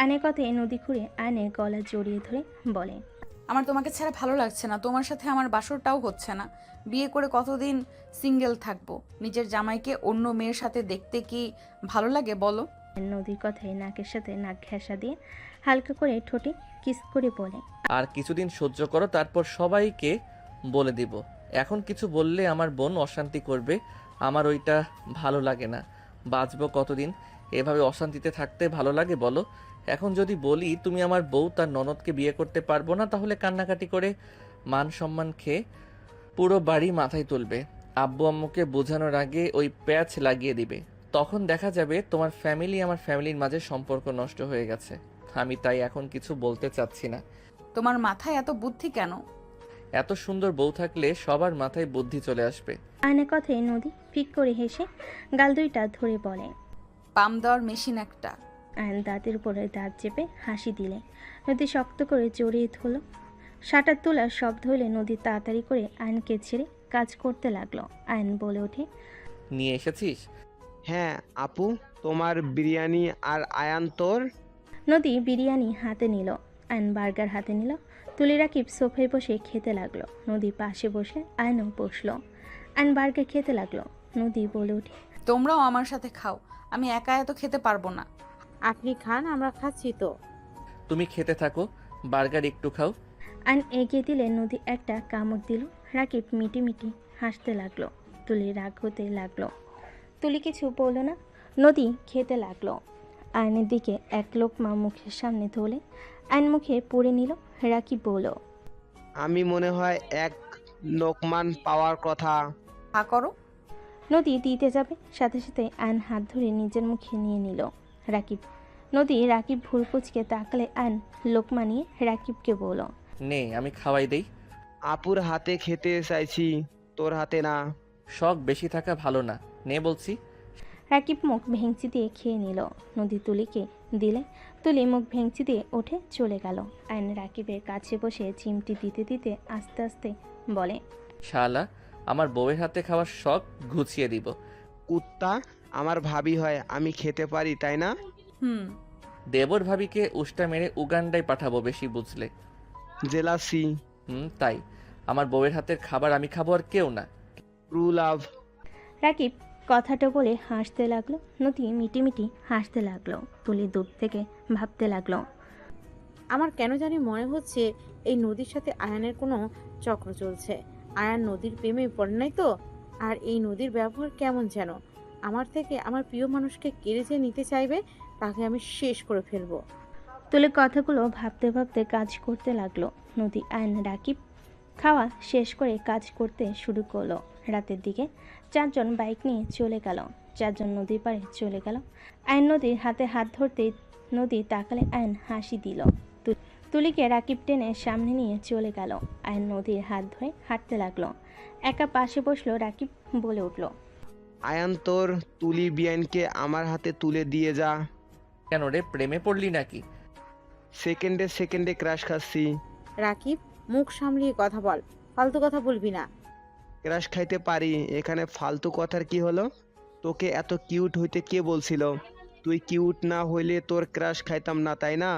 আয়নের কথায় নদী ঘুরে আয়নের গলা জড়িয়ে ধরে বলে, আমার তোমাকে ছাড়া ভালো লাগছে না, তোমার সাথে আমার বাসরটাও হচ্ছে না। বিয়ে করে কতদিন সিঙ্গেল থাকবো? নিজের জামাইকে অন্য মেয়ের সাথে দেখতে কি ভালো লাগে বলো? নদীর কথায় নাকের সাথে নাক ঘেঁষা দিয়ে হালকা করে ঠোঁটে কিস করে বলে, আর কিছুদিন সহ্য করো, তারপর সবাইকে বলে দিব। এখন কিছু বললে আমার বোন অশান্তি করবে, আমার ওইটা ভালো লাগে না। বাঁচবো কতদিন এভাবে অশান্তিতে থাকতে? ভালো লাগে বলো? এখন যদি বলি তুমি আমার বউ, তার ননদকে বিয়ে করতে পারবো না, তাহলে কান্নাকাটি করে মান সম্মান খেয়ে পুরো বাড়ি মাথায় তুলবে। আব্বু আম্মুকে বোঝানোর আগে ওই প্যাচ লাগিয়ে দিবে। তখন দেখা যাবে তোমার ফ্যামিলি আমার ফ্যামিলির মাঝে সম্পর্ক নষ্ট হয়ে গেছে। আমি তাই এখন কিছু বলতে চাচ্ছি না। তোমার মাথায় এত বুদ্ধি কেন? এত সুন্দর বউ থাকলে সবার মাথায় বুদ্ধি চলে আসবে। আয়নের কথায় নদী ফিক করে হেসে গাল দুইটা ধরে বলে, পাম দেওয়ার মেশিন একটা। আয়ন দাঁতের উপরে দাঁত চেপে হাসি দিলে নদী শক্ত করে জড়িয়ে ধরল। শাটার তোলার শব্দ হলে নদী তাড়াতাড়ি করে আয়নকে ছেড়ে কাজ করতে লাগলো। আয়ন বলে ওঠে, নিয়ে এসেছিস? হ্যাঁ আপু, তোমার বিরিয়ানি। আর আয়ান তোর? নদী বিরিয়ানি হাতে নিল, আয়ন বার্গার হাতে নিল। তুলি রাকিব সোফায় বসে খেতে লাগলো। নদী পাশে বসে আয়নও বসলো। আয়ন বার্গার খেতে লাগলো। নদী বলে ওঠে, তোমরাও আমার সাথে খাও, আমি একা এত খেতে পারবো না। আপনি খান, আমরা খাচ্ছি তো। তুমি খেতে থাকো, বার্গার একটু খাও। আয়ন এগিয়ে দিলে নদী একটা কামড় দিল। রাকিব মিটি মিটি হাসতে লাগলো। তুলি রাগ হতে লাগলো। তুলি কিছু বলল না। নদী খেতে লাগলো। আয়নের দিকে এক লোকমা মুখের সামনে ধরলে আয়ন মুখে পুড়ে নিল। রাকিব বলল, আমি মনে হয় এক লোকমান পাওয়ার কথা। হা করো। নদী দিতে যাবে, সাথে সাথে আয়ন হাত ধরে নিজের মুখে নিয়ে নিল। রাকিব রাকিব ভুল কুচকে তাকালে আয়ন লোকমা নিয়ে রাকিবকে বলল, নে আমি খাওয়াই দেই। আপুর হাতে খেতে চাইছি, তোর হাতে না। শখ বেশি থাকা ভালো না, নে বলছি। রাকিব মুখ ভেঙচি দিয়ে খেয়ে নিল। নদী তুলিকে দিলে তুলি মুখ ভেঙচি দিয়ে উঠে চলে গেল। আয়ন রাকিবের কাছে বসে চিমটি দিতে দিতে আস্তে আস্তে বলে, শালা, আমার বউয়ের হাতে খাওয়ার শখ ঘুচিয়ে দিব। কুত্তা, আমার ভাবি হয়, আমি খেতে পারি তাই না? হুম। দেবর ভাবিকে উষ্টা মেরে উগান্ডায় পাঠাবো বেশি বুঝলে। জেলাসি। তাই আমার বউয়ের হাতের খাবার আমি খাবো, আর কেউ না। True love. রাকিব কথাটা বলে হাসতে লাগলো। নদী মিটিমিটি হাসতে লাগলো। তুলি দূর থেকে ভাবতে লাগলো, আমার কেন জানি মনে হচ্ছে এই নদীর সাথে আয়ানের কোনো চক্র চলছে। আয়ান নদীর প্রেমে পড়ে নাই তো? আর এই নদীর ব্যবহার কেমন যেন। আমার থেকে আমার প্রিয় মানুষকে কেড়ে যে নিতে চাইবে, তাকে আমি শেষ করে ফেলবো। তুলি কথাগুলো ভাবতে ভাবতে কাজ করতে লাগলো। নদী আয়ন রাকিব খাওয়া শেষ করে কাজ করতে শুরু করলো। রাতের দিকে 4 জন বাইক নিয়ে চলে গেল। 4 জন নদীর পাড়ে চলে গেল। আয়ন নদীর হাতে হাত ধরতেই নদী তাকালে আয়ন হাসি দিল। তুলিকে রাকিব টেনে সামনে নিয়ে চলে গেল। আয়ন নদীর হাত ধরে হাঁটতে লাগলো। একা পাশে বসলো। রাকিব বলে উঠল, আয়ান তোর তুলি বিয়ানকে আমার হাতে তুলে দিয়ে যা। কেন রে, প্রেমে পড়লি নাকি? সেকেন্ডে সেকেন্ডে ক্রাশ খাচ্ছি। রাকিব, মুখ সামলিয়ে কথা বল, ফালতু কথা বলবি না। ক্রাশ খাইতে পারি, এখানে ফালতু কথার কি হলো? তোকে এত কিউট হইতে কে বলছিল? তুই কিউট না হইলে তোর ক্রাশ খাইতাম না, তাই না?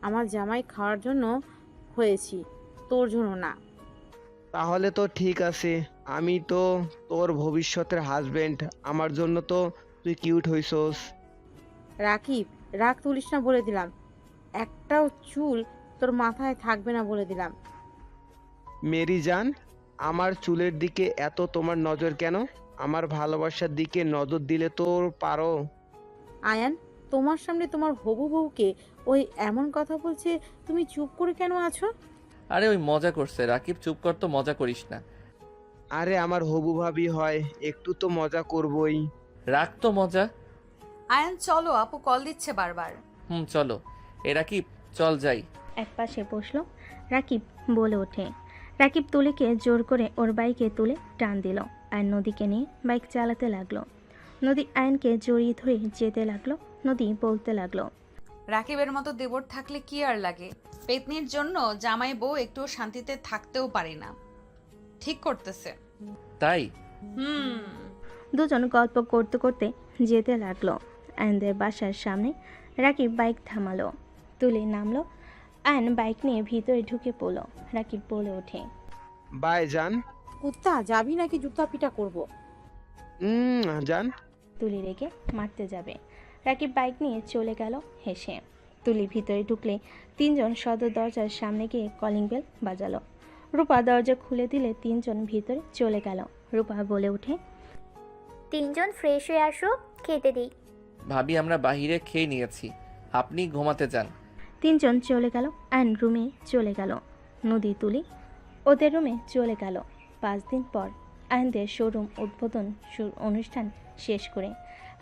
আমার জামাই খাওয়ার জন্য হয়েছি, তোর জন্য না। তাহলে তো ঠিক আছে, আমি তো তোর ভবিষ্যতের হাজবেন্ড, আমার জন্য তো তুই কিউট হইছস। রাকিব, রাগ তুলিস না বলে দিলাম। একটাও চুল তোর মাথায় থাকবে না বলে দিলাম। মেরি জান, আমার চুলের দিকে এত তোমার নজর কেন? আমার ভালোবাসার দিকে নজর দিলে তো পারো। আয়ান, তোমার সামনে তোমার হবু বউকে ওই এমন কথা বলছে, তুমি চুপ করে কেন আছো? আরে ওই মজা করছে, রাকিব চুপ কর তো, মজা করিস না। আরে আমার হবু ভাবি হয়, একটু তো মজা করবই। রাখ তো মজা। আয়ান চলো, আপু কল দিচ্ছে বারবার। চলো। এ রাকিব, চল যাই। এক পাশে বসলো রাকিব, বলে ওঠে। রাকিব তুলিকে জোর করে ওর বাইকে তুলে টান দিল আর নদীকে নিয়ে বাইক চালাতে লাগলো। নদী আয়নকে জড়িয়ে ধরে যেতে লাগলো। নদী বলতে লাগলো, রাকিবের মতো দেবর থাকলে কি আর লাগে, পেতনির জন্য জামাই বউ একটু শান্তিতে থাকতেও পারি না। ঠিক করতেছে। তাই? হুম। দুজন গল্প করতে করতে যেতে লাগলো। আয়নদের বাসার সামনে রাকিব বাইক থামালো। তুলে নামলো। আয়ন বাইক নিয়ে ভিতরে ঢুকে পড়লো। রাকিব বলে ওঠে, বাই জান। কুত্তা, যাবি নাকি জুতা পিটা করবো? জান। তুলি রেখে মারতে যাবে। রাকিব বাইক নিয়ে চলে গেল হেসে। তুলি ভিতরে ঢুকলে তিনজন সদর দরজার সামনে গিয়ে কলিং বেল বাজালো। রূপা দরজা খুলে দিলে তিনজন ভিতরে চলে গেল। রূপা বলে ওঠে, তিনজন ফ্রেশ হয়ে আসো, খেতে দিই। ভাবি আমরা বাহিরে খেয়ে নিয়েছি, আপনি ঘুমাতে যান। তিনজন চলে গেল। অ্যান্ড রুমে চলে গেল। নদী তুলি ওদের রুমে চলে গেল। 5 দিন পর আয়নদের শোরুম উদ্বোধন অনুষ্ঠান শেষ করে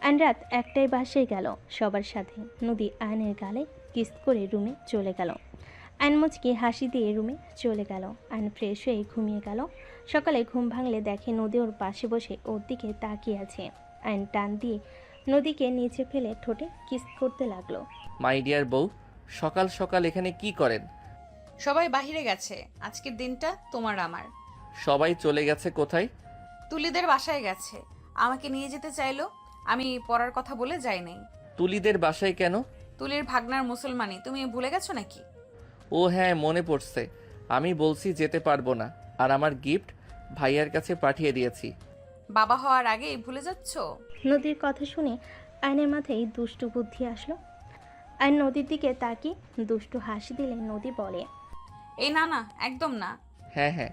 আয়ন রাত 1টায় বাসায় গেল সবার সাথে। নদী আয়নের গালে কিস করে রুমে চলে গেল। আয়ন মুচকি হাসি দিয়ে রুমে চলে গেল। আয়ন ফ্রেশ হয়ে ঘুমিয়ে গেল। সকালে ঘুম ভাঙলে দেখে নদী ওর পাশে বসে ওর দিকে তাকিয়ে আছে। আয়ন টান দিয়ে নদীকে নিচে ফেলে ঠোঁটে কিস করতে লাগলো। মাই ডিয়ার বউ, সকাল সকাল এখানে কি করেন? সবাই বাহিরে গেছে, আজকের দিনটা তোমার আমার। সবাই চলে গেছে কোথায়? তুলিদের বাসায় গেছে, আমাকে নিয়ে যেতে চাইলো, আমি পড়ার কথা বলে যাই নাই। তুলিদের বাসায় কেন? তুলির ভাগনার মুসলমানি, তুমি ভুলে গেছো নাকি? ও হ্যাঁ, মনে পড়ছে। আমি বলছি যেতে পারবো না, আর আমার গিফট ভাইয়ার কাছে পাঠিয়ে দিয়েছি। বাবা হওয়ার আগেই ভুলে যাচ্ছ? নদীর কথা শুনে আয়নের মাথায় দুষ্টু বুদ্ধি আসলো। আয়ন নদীর দিকে তাকিয়ে দুষ্টু হাসি দিলে নদী বলে, এই না না, একদম না। হ্যাঁ হ্যাঁ,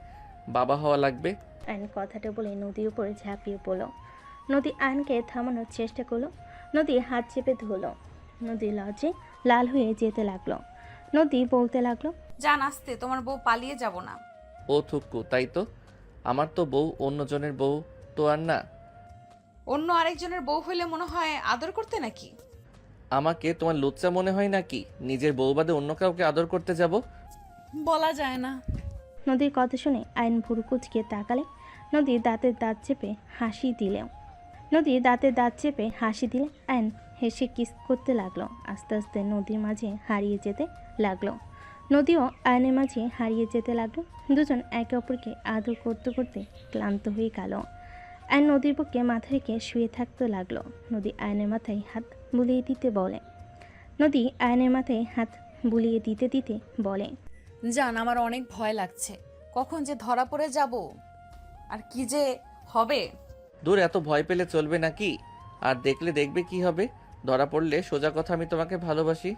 বাবা হওয়া লাগবে। আয়ন কথাটা বলে নদীর উপরে ঝাঁপিয়ে পড়ল। নদী আয়নকে থামানোর চেষ্টা করলো। নদী হাত চেপে ধরল। নদী লজ্জে লাল হয়ে যেতে লাগলো। নদী বলতে লাগলো, জান আসতে, তোমার বউ পালিয়ে যাব না। ও থুক্কু, তাই তো। আমার তো বউ অন্যজনের বউ তো আর না। অন্য আরেকজনের বউ হইলে মনে হয় আদর করতে নাকি? আমাকে তোমার লুচ্চা মনে হয় নাকি নিজের বউ বাদে অন্য কাউকে আদর করতে যাব? বলা যায় না। নদীর কথা শুনে আয়ন ভুরু কুচকে তাকালে। নদী দাঁতের দাঁত চেপে হাসি দিলেও আয়ন হেসে কিস করতে লাগলো। আস্তে আস্তে নদীর মাঝে হারিয়ে যেতে লাগলো। নদীও আয়নের মাঝে হারিয়ে যেতে লাগলো। দুজন একে অপরকে আদর করতে করতে ক্লান্ত হয়ে গেল। আয়ন নদীর বুকে মাথা রেখে শুয়ে থাকতে লাগলো। নদী আয়নের মাথায় হাত বুলিয়ে দিতে দিতে বলে, জান আমার অনেক ভয় লাগছে, কখন যে ধরা পড়ে যাব আর কি যে হবে। দূর, এত ভয় পেলে চলবে নাকি? আর দেখলে দেখবে কি হবে। ধরা পড়লে সোজা কথা, আমি তোমাকে ভালোবাসি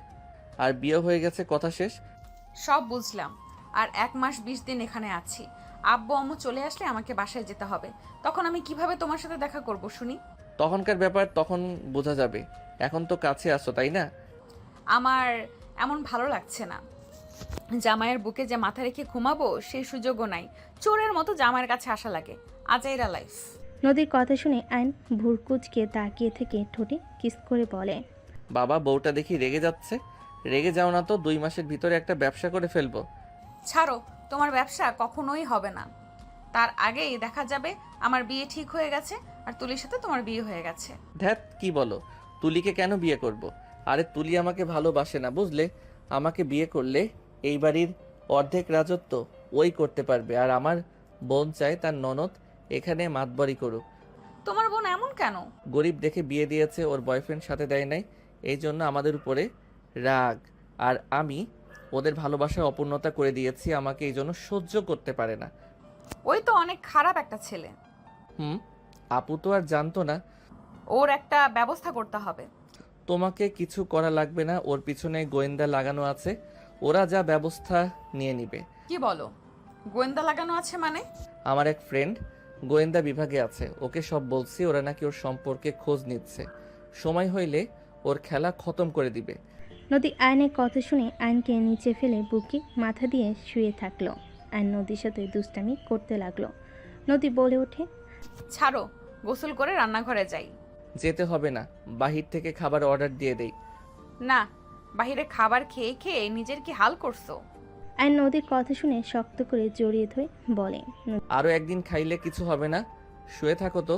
আর বিয়ে হয়ে গেছে, কথা শেষ। সব বুঝলাম, আর 1 মাস 20 দিন এখানে আছি। আব্বু আম্মু চলে আসলে আমাকে বাসায় যেতে হবে, তখন আমি কিভাবে তোমার সাথে দেখা করব শুনি? তখনকার ব্যাপার তখন বোঝা যাবে, এখন তো কাছে আসো, তাই না? আমার এমন ভালো লাগছে না। জামাইয়ের বুকে যে মাথা রেখে ঘুমাবো সেই সুযোগও নাই। চোরের মতো জামাইয়ের কাছে আসা লাগে। আজাইরা লাইফ। নদীর কথা শুনে আয়ন ভুরকুচকে তাকিয়ে থেকে ঠোঁটে কিস করে বলে, বাবা, বউটা দেখি রেগে যাচ্ছে। রেগে যাও না তো, 2 মাসের ভিতরে একটা ব্যবসা করে ফেলবো। ছাড়ো, তোমার ব্যবসা কখনোই হবে না। তার আগেই দেখা যাবে আমার বিয়ে ঠিক হয়ে গেছে আর তুলির সাথে তোমার বিয়ে হয়ে গেছে। ধ্যাত, কি বলো? তুলিকে কেন বিয়ে করব? আরে তুলি আমাকে ভালোবাসে না, বুঝলে? আমাকে বিয়ে করলে এই বাড়ির অর্ধেক রাজত্ব ওই করতে পারবে, আর আমার বোন চায় তার ননদ এখানে মাতবরি করুক। তোমার বোন এমন কেন? গরিব দেখে বিয়ে দিয়েছে, ওর বয়ফ্রেন্ড সাথে দেয় নাই, এই জন্য আমাদের উপরে রাগ। আর আমি ওদের ভালোবাসার অপূর্ণতা করে দিয়েছি, আমাকে এই জন্য সহ্য করতে পারে না। ওই তো অনেক খারাপ একটা ছেলে। আপু তো আর জানতো না। ওর একটা ব্যবস্থা করতে হবে। তোমাকে কিছু করা লাগবে না, ওর পিছনে গোয়েন্দা লাগানো আছে, ওরা যা ব্যবস্থা নিয়ে নিবে। কি বলো? গোয়েন্দা লাগানো আছে মানে? আমার এক ফ্রেন্ড গোয়েন্দা বিভাগে আছে, ওকে সব বলছি, ওরা নাকি ওর সম্পর্কে খোঁজ নিচ্ছে, সময় হইলে ওর খেলা খতম করে দিবে। নদী আয়নের কথা শুনে আয়নকে নিচে ফেলে বুকে মাথা দিয়ে শুয়ে থাকলো। আয়ন নদীর সাথে দুষ্টামি করতে লাগলো। নদী বলে ওঠে, ছাড়ো, গোসল করে রান্নাঘরে যাই। যেতে হবে না, বাহির থেকে খাবার অর্ডার দিয়ে দেই। না, বাইরে খাবার খেয়ে খেয়ে নিজের কি হাল করছো? আয়ন নদীর কথা শুনে শক্ত করে জড়িয়ে ধরে বলে, আরও একদিন খাইলে কিছু হবে না, শুয়ে থাকো তো।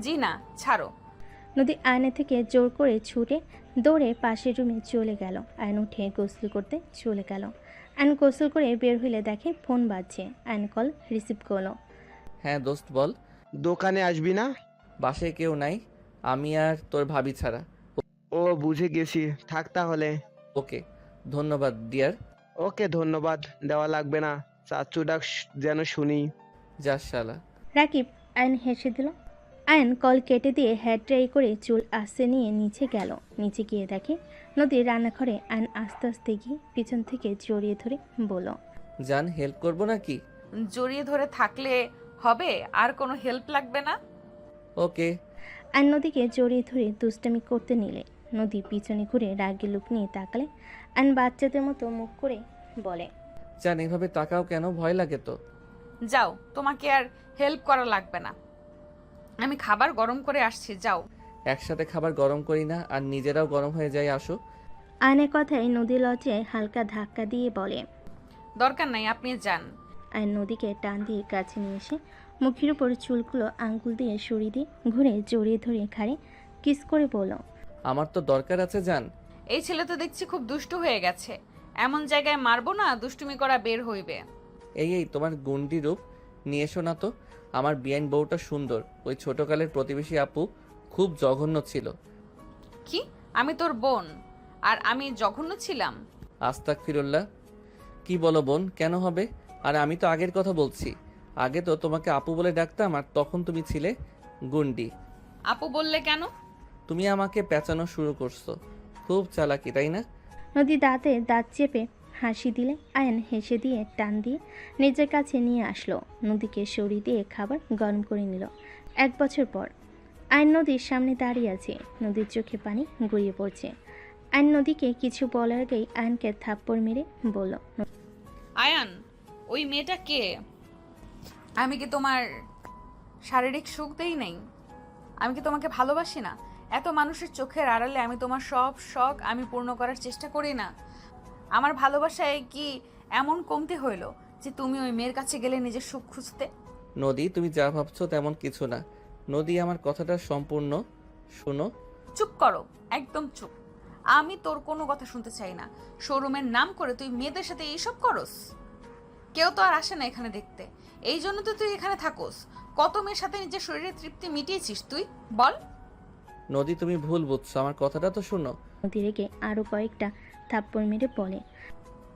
জি না, ছাড়ো। নদী আয়নের থেকে জোর করে ছুটে দৌড়ে পাশের রুমে চলে গেল। আয়ন উঠে গোসল করতে চলে গেল। আয়ন গোসল করে বের হইলে দেখে ফোন বাজছে। আয়ন কল রিসিভ করলো। হ্যাঁ দোস্ত বল। দোকানে আসবি না? বাসায় কেউ নাই, আমি আর তোর ভাবি ছাড়া। ও বুঝে গেছি, থাক তাহলে। ওকে, ধন্যবাদ ডিয়ার। ওকে, ধন্যবাদ দেওয়া লাগবে না, চাচু ডাক যেন শুনি। যা শালা। রাকিব আয়ন হেসে দিল। আয়ন কল কেটে দিয়ে হেয়ার ড্রাই করে চুল আস্তে নিয়ে নিচে গেল। নিচে গিয়ে দেখে নদীর রান্নাঘরে। আয়ন আস্তে আস্তে গিয়ে পিছন থেকে জড়িয়ে ধরে বলল, জান হেল্প করবো নাকি? জড়িয়ে ধরে থাকলে হবে, আর কোনো হেল্প লাগবে না। ওকে। আয়ন নদীকে জড়িয়ে ধরে দুষ্টামি করতে নিলে নদী পিছনে ঘুরে রাগি লুক নিয়ে তাকালে। আয়ন বাচ্চাদের মতো মুখ করে বলে, জান এভাবে তাকাও কেন, ভয় লাগে তো। যাও, তোমাকে আর হেল্প করা লাগবে না, আমি খাবার গরম করে আসছি, যাও। একসাথে খাবার গরম করি না, আর নিজেরাও গরম হয়ে যায়, আসো। আয়নের কথায় নদী লজ্জায় হালকা ধাক্কা দিয়ে বলে, দরকার নাই, আপনি যান। আয়ন নদীকে টান দিয়ে কাছে নিয়ে এসে মুখের উপর চুলগুলো আঙ্গুল দিয়ে সরিয়ে দিয়ে ঘুরে জড়িয়ে ধরে ঘাড়ে কিস করে বলল, আমার তো দরকার আছে জান। এই ছেলে তো দেখছি খুব দুষ্টু হয়ে গেছে, এমন জায়গায় মারবো না দুষ্টুমি করা বের হইবে। এই তোমার গুন্ডি রূপ নিয়ে এসো না তো। আমার বিয়ান বউটা সুন্দর, ওই ছোটকালের প্রতিবেশী আপু খুব জঘন্য ছিল। কি? আমি তোর বোন আর আমি জঘন্য ছিলাম? আস্তাক ফিরুল্লাহ। কি বলো বোন, কেন হবে? আর আমি তো আগের কথা বলছি, আগে তো তোমাকে আপু বলে ডাকতাম, আর তখন তুমি ছিলে গুন্ডি। আপু বললে কেন? তুমি আমাকে পেঁচানো শুরু করছো, খুব চালাকি তাই না? নদী দাঁতে দাঁত চেপে হাসি দিলে আয়ন হেসে দিয়ে টান দিয়ে নিজের কাছে নিয়ে আসলো। নদীকে সরিয়ে দিয়ে খাবার গরম করে নিল। 1 বছর পর আয়ন নদীর সামনে দাঁড়িয়ে আছে। নদীর চোখে পানি গড়িয়ে পড়ছে। আয়ন নদীকে কিছু বলার আগেই আয়নকে থাপ্পড় মেরে বলল, আয়ান, ওই মেয়েটা কে? আমি কি তোমার শারীরিক সুখ দেই নাই? আমি কি তোমাকে ভালোবাসি না? এত মানুষের চোখের আড়ালে আমি তোমার সব শখ আমি পূর্ণ করার চেষ্টা করি না? আমার ভালোবাসায় কি এমন কমতে হইলো যে তুমি ওই মেয়ের কাছে গেলে নিজের সুখ খুঁজতে? নদী, তুমি যা ভাবছো তেমন কিছু না। নদী, আমার কথাটা সম্পূর্ণ শোনো। চুপ করো, একদম চুপ। আমি তোর কোনো কথা শুনতে চাই না। শোরুমের নাম করে তুই মেয়েদের সাথে এইসব করস? কেউ তো আর আসে না এখানে দেখতে, এই জন্য তো তুই এখানে থাকোস। কত মেয়ের সাথে নিজের শরীরের তৃপ্তি মিটিয়েছিস তুই, বল? নদী, তুমি ভুল বুঝছো, আমার কথাটা তো শোনো। নদী রেগে আরো কয়েকটা থাপ্পড় মেরে বলে,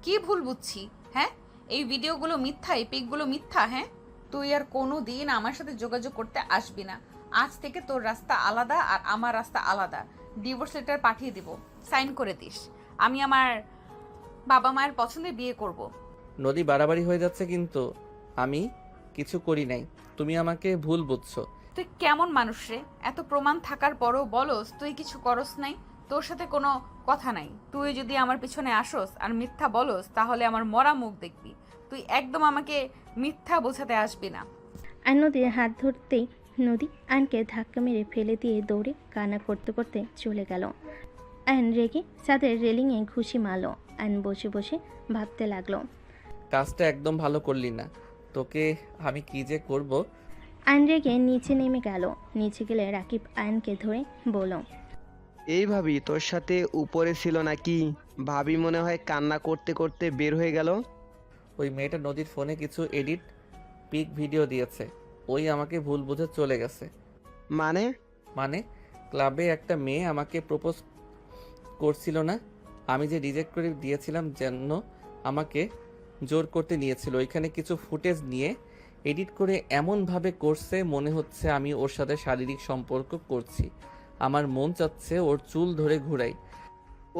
কি ভুল বুঝছি? হ্যাঁ, এই ভিডিওগুলো মিথ্যা, এই পিকগুলো মিথ্যা। হ্যাঁ, তুই আর কোনো দিন আমার সাথে যোগাযোগ করতে আসবি না। আজ থেকে তোর রাস্তা আলাদা আর আমার রাস্তা আলাদা। ডিভোর্স লেটার পাঠিয়ে দিব, সাইন করে দিস। আমি আমার বাবা মায়ের পছন্দে বিয়ে করব। নদী, বাড়াবাড়ি হয়ে যাচ্ছে কিন্তু। আমি কিছু করি নাই, তুমি আমাকে ভুল বুঝছো। তুই কেমন মানুষ রে? এত প্রমাণ থাকার পরও বলস তুই কিছু করস নাই? তোর সাথে কোনো কথা নাই। তুই যদি আমার পিছনে আসস আর মিথ্যা বলস তাহলে আমার মরা মুখ দেখবি। তুই একদম আমাকে মিথ্যা বোঝাতে আসবি না। আয়ন নদীর হাত ধরতেই নদী আয়নকে ধাক্কা মেরে ফেলে দিয়ে দৌড়ে কান্না করতে করতে চলে গেল। আয়ন রেগে ছাদের রেলিংয়ে ঘুষি মারল। আয়ন বসে বসে ভাবতে লাগলো, কাজটা একদম ভালো করলি না, তোকে আমি কি যে করব। আয়ন রেগে নিচে নেমে গেল। নিচে গেলে রাকিব আয়নকে ধরে বলল, এই ভাবি তোর সাথে উপরে ছিল নাকি? ভাবি মনে হয় কান্না করতে করতে বের হয়ে গেল। ওই মেয়েটা নদীর ফোনে কিছু এডিট পিক ভিডিও দিয়েছে, ওই আমাকে ভুল বুঝে চলে গেছে। মানে ক্লাবে একটা মেয়ে আমাকে প্রপোজ করছিল না, আমি যে রিজেক্ট করে দিয়েছিলাম, যেন আমাকে জোর করতে নিয়েছিল। ওইখানে কিছু ফুটেজ নিয়ে এডিট করে এমনভাবে করছে মনে হচ্ছে আমি ওর সাথে শারীরিক সম্পর্ক করছি। আমার মন চাচ্ছে ওর চুল ধরে ঘুরাই।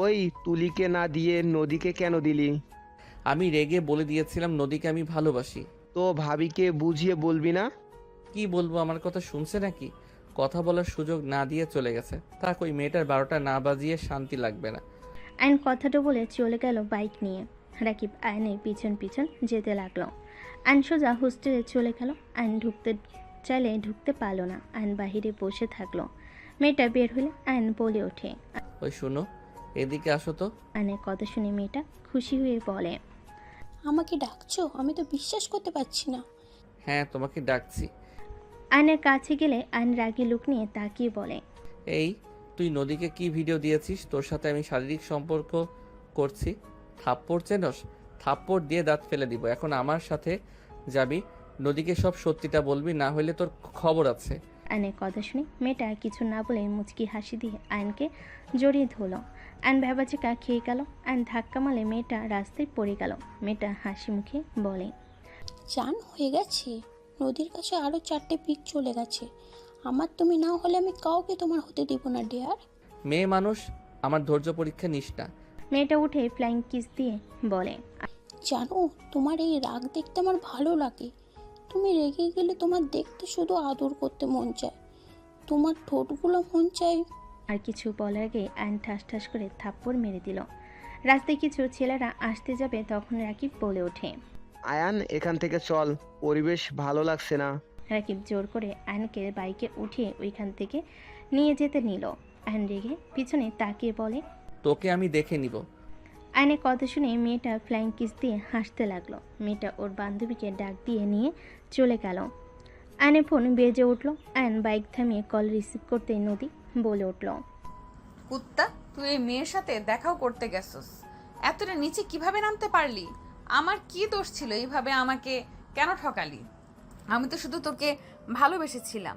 ওই তুলিকে না দিয়ে নদীকে কেন দিলি? আমি রেগে বলে দিয়েছিলাম নদীকে আমি ভালোবাসি। তো ভাবিকে বুঝিয়ে বলবি না? কি বলবো, আমার কথা শুনছে নাকি? কথা বলার সুযোগ না দিয়ে চলে গেছে। থাক, ওই মেয়েটার 12টা না বাজিয়ে শান্তি লাগবে না। আয়ন কথাটা বলে চলে গেল বাইক নিয়ে। রাকিব আয়নের পিছন পিছন যেতে লাগলো। আয়ন সোজা হোস্টেলে চলে গেল। আয়ন ঢুকতে চাইলে ঢুকতে পারলো না। আয়ন বাহিরে বসে থাকলো। মেয়েটা বের হলে আয়ন বলে ওঠে। ওই শোনো, এদিকে আসো তো। আয়নের কথা শুনে মেয়েটা খুশি হয়ে বলে, আমাকে ডাকছো? আমি তো বিশ্বাস করতে পারছি না। হ্যাঁ, তোমাকে ডাকছি। আয়নের কাছে গেলে আয়ন রাগী লুক নিয়ে তাকিয়ে বলে, এই, তুই নদীকে কি ভিডিও দিয়েছিস তোর সাথে আমি শারীরিক সম্পর্ক করছি? থাপ্পড় চেনস? থাপ্পড় দিয়ে দাঁত ফেলে দিব। এখন আমার সাথে যাবি, নদীকে সব সত্যিটা বলবি, না হলে তোর খবর আছে। আয়নের কথা শুনে মেয়েটা কিছু না বলে মুচকি হাসি দিয়ে আয়নকে জড়িয়ে ধরলো। আয়ন ভেবাচিকা খেয়ে গেল। আয়ন ধাক্কা মারলে মেয়েটা রাস্তায় পড়ে গেল। মেয়েটা হাসি মুখে বলে, চান হয়ে গেছে? নদীর কাছে আরো 4টে পিক চলে গেছে। আমার তুমি না হলে আমি কাউকে তোমার হতে দিব না ডিয়ার। মেয়ে মানুষ, আমার ধৈর্য পরীক্ষা নিস না। মেয়েটা উঠে ফ্লাইং কিস দিয়ে বলে, জানো, তোমার এই রাগ দেখতে আমার ভালো লাগে। তুমি রেগে গেলে তোমার দেখতে শুধু আদর করতে মন চায়, তোমার ঠোঁটগুলো মন চায়। আর কিছু বলার আগে আয়ন ঠাস ঠাস করে থাপ্পড় মেরে দিল। রাস্তায় কিছু ছেলেরা আসতে যাবে তখন রাকিব বলে ওঠে, আয়ান, এখান থেকে চল, পরিবেশ ভালো লাগছে না। রাকিব জোর করে আয়নকে বাইকে উঠিয়ে ওইখান থেকে নিয়ে যেতে নিল। আয়ন রেগে পিছনে তাকিয়ে বলে, তোকে আমি দেখে নিব। আয়নের কথা শুনে মেয়েটা ফ্লাইং কিস দিয়ে হাসতে লাগলো। মেয়েটা ওর বান্ধবীকে ডাক দিয়ে নিয়ে চলে গেল। আয়নের ফোন বেজে উঠলো। আয়ন বাইক থামিয়ে কল রিসিভ করতে নদী বলে উঠল, কুত্তা, তুই এই মেয়ের সাথে দেখাও করতে গেছস? এতটা নিচে কিভাবে নামতে পারলি? আমার কি দোষ ছিল এইভাবে আমাকে কেন ঠকালি? আমি তো শুধু তোকে ভালোবেসেছিলাম।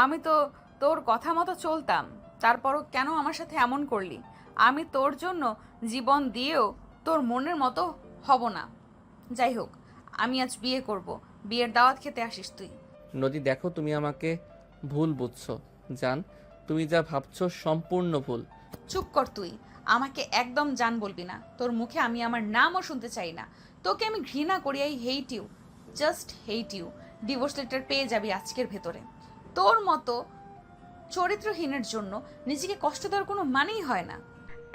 আমি তো তোর কথা মতো চলতাম, তারপরও কেন আমার সাথে এমন করলি? আমি তোর জন্য জীবন দিয়েও তোর মনের মতো হব না। যাই হোক, আমি আজ বিয়ে করব। বিয়ের দাওয়াত খেতে আসিস তুই। নদী, দেখো তুমি আমাকে ভুল বুঝছো। জান, তুমি যা ভাবছো সম্পূর্ণ ভুল। চুপ কর তুই, আমাকে একদম জান বলবি না। তোর মুখে আমি আমার নামও শুনতে চাই না। তোকে আমি ঘৃণা করি। I hate you, just hate you. Divorce letter পেয়ে যাবি আজকের ভেতরে। তোর মতো চরিত্রহীনের জন্য নিজেকে কষ্ট দেওয়ার কোনো মানেই হয় না।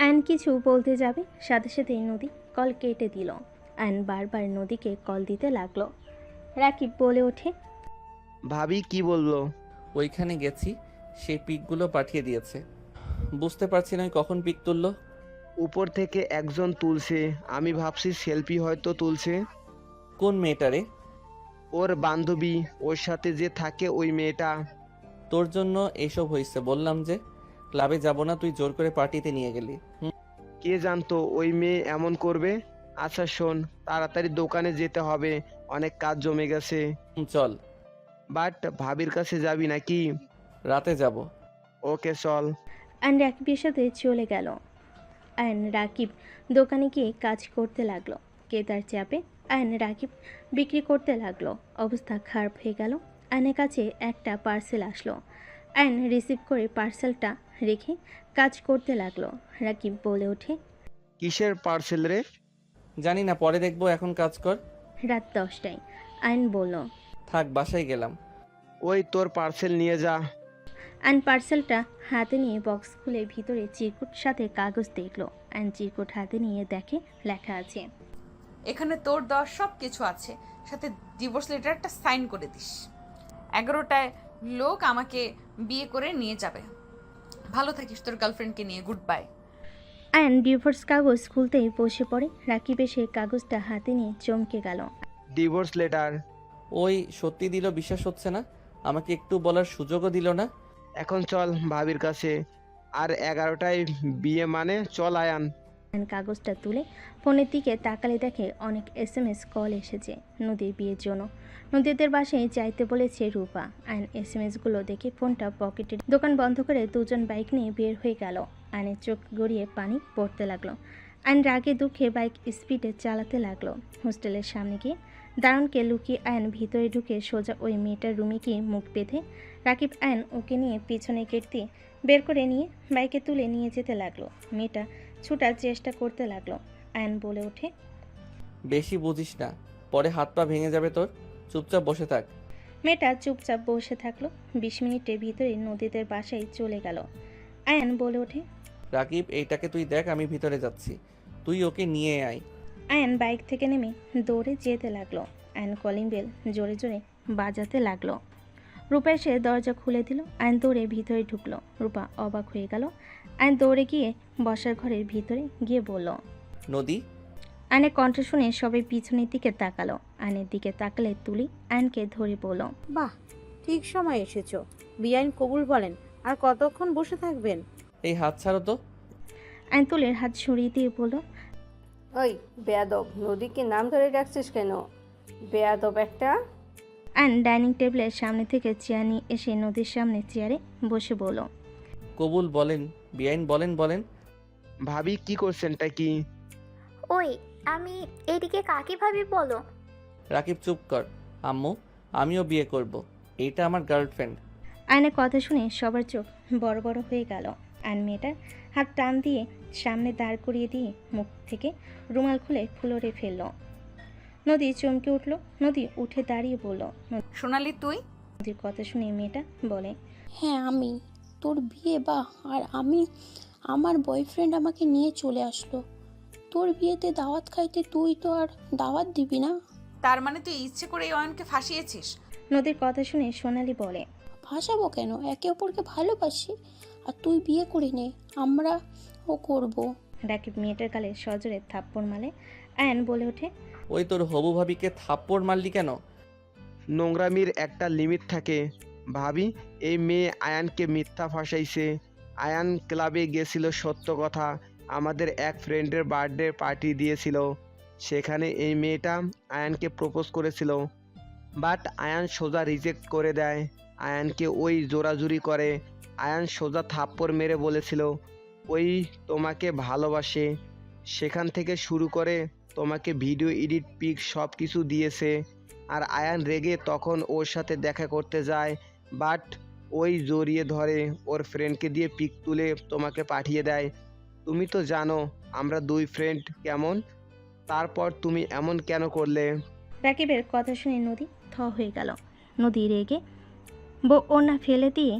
আয়ন কিছু বলতে যাবে সাথে সাথেই নদী কল কেটে দিল। আয়ন বারবার নদীকে কল দিতে লাগলো। রাকিব বলে ওঠে, ভাবি কি বললো? ওইখানে গেছি, সেই পিকগুলো পাঠিয়ে দিয়েছে। বুঝতে পারছি না ওই কখন পিক তুললো। উপর থেকে একজন তুলছে, আমি ভাবছি সেলফি হয়তো তুলছে। কোন মেয়েটারে? ওর বান্ধবী, ওর সাথে যে থাকে ওই মেয়েটা। তোর জন্য এসব হয়েছে। বললাম যে ক্লাবে যাব না, তুই জোর করে পার্টিতে নিয়ে গেলি। কে জানতো ওই মেয়ে এমন করবে? আচ্ছা শোন, তাড়াতাড়ি দোকানে যেতে হবে, অনেক কাজ জমে গেছে। চল। বাট ভাবির কাছে যাবি নাকি? রাতে যাব। ওকে চল। আয়ন রাকিবের সাথে চলে গেল। আয়ন রাকিব দোকানে গিয়ে কাজ করতে লাগলো। কেতার চাপে আয়ন রাকিব বিক্রি করতে লাগলো। অবস্থা খারাপ হয়ে গেল। আয়নের কাছে একটা পার্সেল আসলো। আয়ন রিসিভ করে পার্সেলটা রেখে কাজ করতে লাগলো। রাকিব বলে ওঠে, কিসের পার্সেল রে? জানি না, পরে দেখবো, এখন কাজ কর। রাত 10টায়। আয়ন বলল, থাক, বাসায় গেলাম। ওই তোর পার্সেল নিয়ে যা। আয়ন পার্সেলটা হাতে নিয়ে বক্স খুলে ভিতরে চিরকুট সাথে কাগজ দেখলো। আয়ন চিরকুট হাতে নিয়ে দেখে লেখা আছে, এখানে তোর দেওয়া সব কিছু আছে, সাথে ডিভোর্স লেটারটা সাইন করে দিস। 11টায় লোক আমাকে বিয়ে করে নিয়ে যাবে। ভালো থাকিস তোর গার্লফ্রেন্ডকে নিয়ে। Good bye. আয়ন ডিভোর্স কাগজ খুলতেই বসে পড়ে। রাকিব এসে কাগজটা হাতে নিয়ে চমকে গেল। Divorce letter? ওই সত্যি দিল, বিশ্বাস হচ্ছে না। আমাকে একটু বলার সুযোগও দিল না। এখন চল ভাবির কাছে, আর 11টায় বিয়ে মানে, চল আয়ান। আয়ন কাগজটা তুলে ফোনের দিকে তাকালে দেখে অনেক SMS কল এসেছে নদীর বিয়ের জন্য। নদীদের বাসায় যাইতে বলেছে রূপা। আয়ন SMSগুলো দেখে ফোনটা পকেটে দোকান বন্ধ করে দুজন বাইক নিয়ে বের হয়ে গেল। আয়নের চোখ গড়িয়ে পানি পড়তে লাগলো। আয়ন রাগে দুঃখে বাইক স্পিডে চালাতে লাগলো। হোস্টেলের সামনে গিয়ে দারুণকে লুকিয়ে আয়ন ভিতরে ঢুকে সোজা ওই মেয়েটার রুমে গিয়ে মুখ বেঁধে রাকিব আয়ন ওকে নিয়ে পিছনে গেট দিয়ে বের করে নিয়ে বাইকে তুলে নিয়ে যেতে লাগলো। মেয়েটা ছুটার চেষ্টা করতে লাগলো। আয়ান বলে ওঠে, বেশি বুঝিস না, পরে হাত পা ভেঙে যাবে তোর। চুপচাপ বসে থাক। মেয়েটা চুপচাপ বসে থাকলো। 20 মিনিটের ভিতরে নদীদের বাসায় চলে গেল। আয়ান বলে ওঠে, রাকিব, এইটাকে তুই দেখ, আমি ভিতরে যাচ্ছি, তুই ওকে নিয়ে আয়। আয়ান বাইক থেকে নেমে দৌড়ে যেতে লাগলো। আয়ান কলিং বেল জোরে জোরে বাজাতে লাগলো। রূপা এসে দরজা খুলে দিল। আয়ন দৌড়ে ভিতরে ঢুকলো। রূপা অবাক হয়ে গেল। আয়ন দৌড়ে গিয়ে বসার ঘরের ভিতরে গিয়ে বলল, নদী। আয়নের কণ্ঠ শুনে সবাই পিছনের দিকে তাকালো। আয়নের দিকে তাকালে তুলি আয়নকে ধরে বলল, বাহ, ঠিক সময় এসেছো। বিআইন কবুল বলেন। আর কতক্ষণ বসে থাকবেন? এই হাত ছাড়ো তো। আয়ন তুলির হাত সরিয়ে দিয়ে বলল, ওই বেয়াদব, নদীকে নাম ধরে ডাকছিস কেন? বেয়াদব একটা। আয়ন ডাইনিং টেবিলের সামনে থেকে চেয়ার নিয়ে এসে নদীর সামনে চেয়ারে বসে বলল, কবুল বলেন বিআইন, বলেন বলেন। ভাবি কি করছেনটা কি? ওই আমি এদিকে কাকে ভাবি বলো? রাকিব চুপ কর। আম্মু, আমিও বিয়ে করব, এইটা আমার গার্লফ্রেন্ড। আয়নের কথা শুনে সবার চোখ বড় বড় হয়ে গেল। আয়ন মেয়েটার হাত টান দিয়ে সামনে দাঁড় করিয়ে দিয়ে মুখ থেকে রুমাল খুলে ফ্লোরে ফেলল। নদী চমকে উঠল। নদী উঠে দাঁড়িয়ে বলল, সোনালি তুই? নদীর কথা শুনে মেয়েটা বলে, হ্যাঁ আমি। তোর বিয়ে আর আমার বয়ফ্রেন্ড আমাকে নিয়ে চলে আসলো। তোর বিয়েতে দাওয়াত খাইতে তুই তো আর দাওয়াত দিবি না? তার মানে তুই ইচ্ছে করে এই অয়নকে ফাঁসিয়েছিস? নদীর কথা শুনে সোনালি বলে, ভাসাবো কেন? একে অপরকে ভালোবাসি। আর তুই বিয়ে করে নে, আমরা ও করবো। রাকিব মেয়েটার গালে সজোরে থাপ্পড় মারে। আয়ন বলে ওঠে, ওই তোর হবু ভাবিকে থাপ্পড় মারলি কেন? নোংরামির একটা লিমিট থাকে ভাবি। এই মেয়ে আয়ানকে মিথ্যা ফাঁসাইছে। আয়ান ক্লাবে গেছিল, সত্য কথা, আমাদের এক ফ্রেন্ডের বার্থডে পার্টি দিয়েছিল। সেখানে এই মেয়েটা আয়ানকে প্রপোজ করেছিল, বাট আয়ান সোজা রিজেক্ট করে দেয়। আয়ানকে ওই জোরাজুরি করে। আয়ান সোজা থাপ্পড় মেরে বলেছিল ওই তোমাকে ভালোবাসে। সেখান থেকে শুরু করে তোমাকে ভিডিও এডিট পিক সব কিছু দিয়েছে। আর আয়ান রেগে তখন ওর সাথে দেখা করতে যায়, বাট ওই জড়িয়ে ধরে ওর ফ্রেন্ডকে দিয়ে পিক তুলে তোমাকে পাঠিয়ে দেয়। তুমি তো জানো আমরা দুই ফ্রেন্ড কেমন। তারপর তুমি এমন কেন করলে? রাকিবের কথা শুনে নদী থ হয়ে গেল। নদী রেগে ওনা ফেলে দিয়ে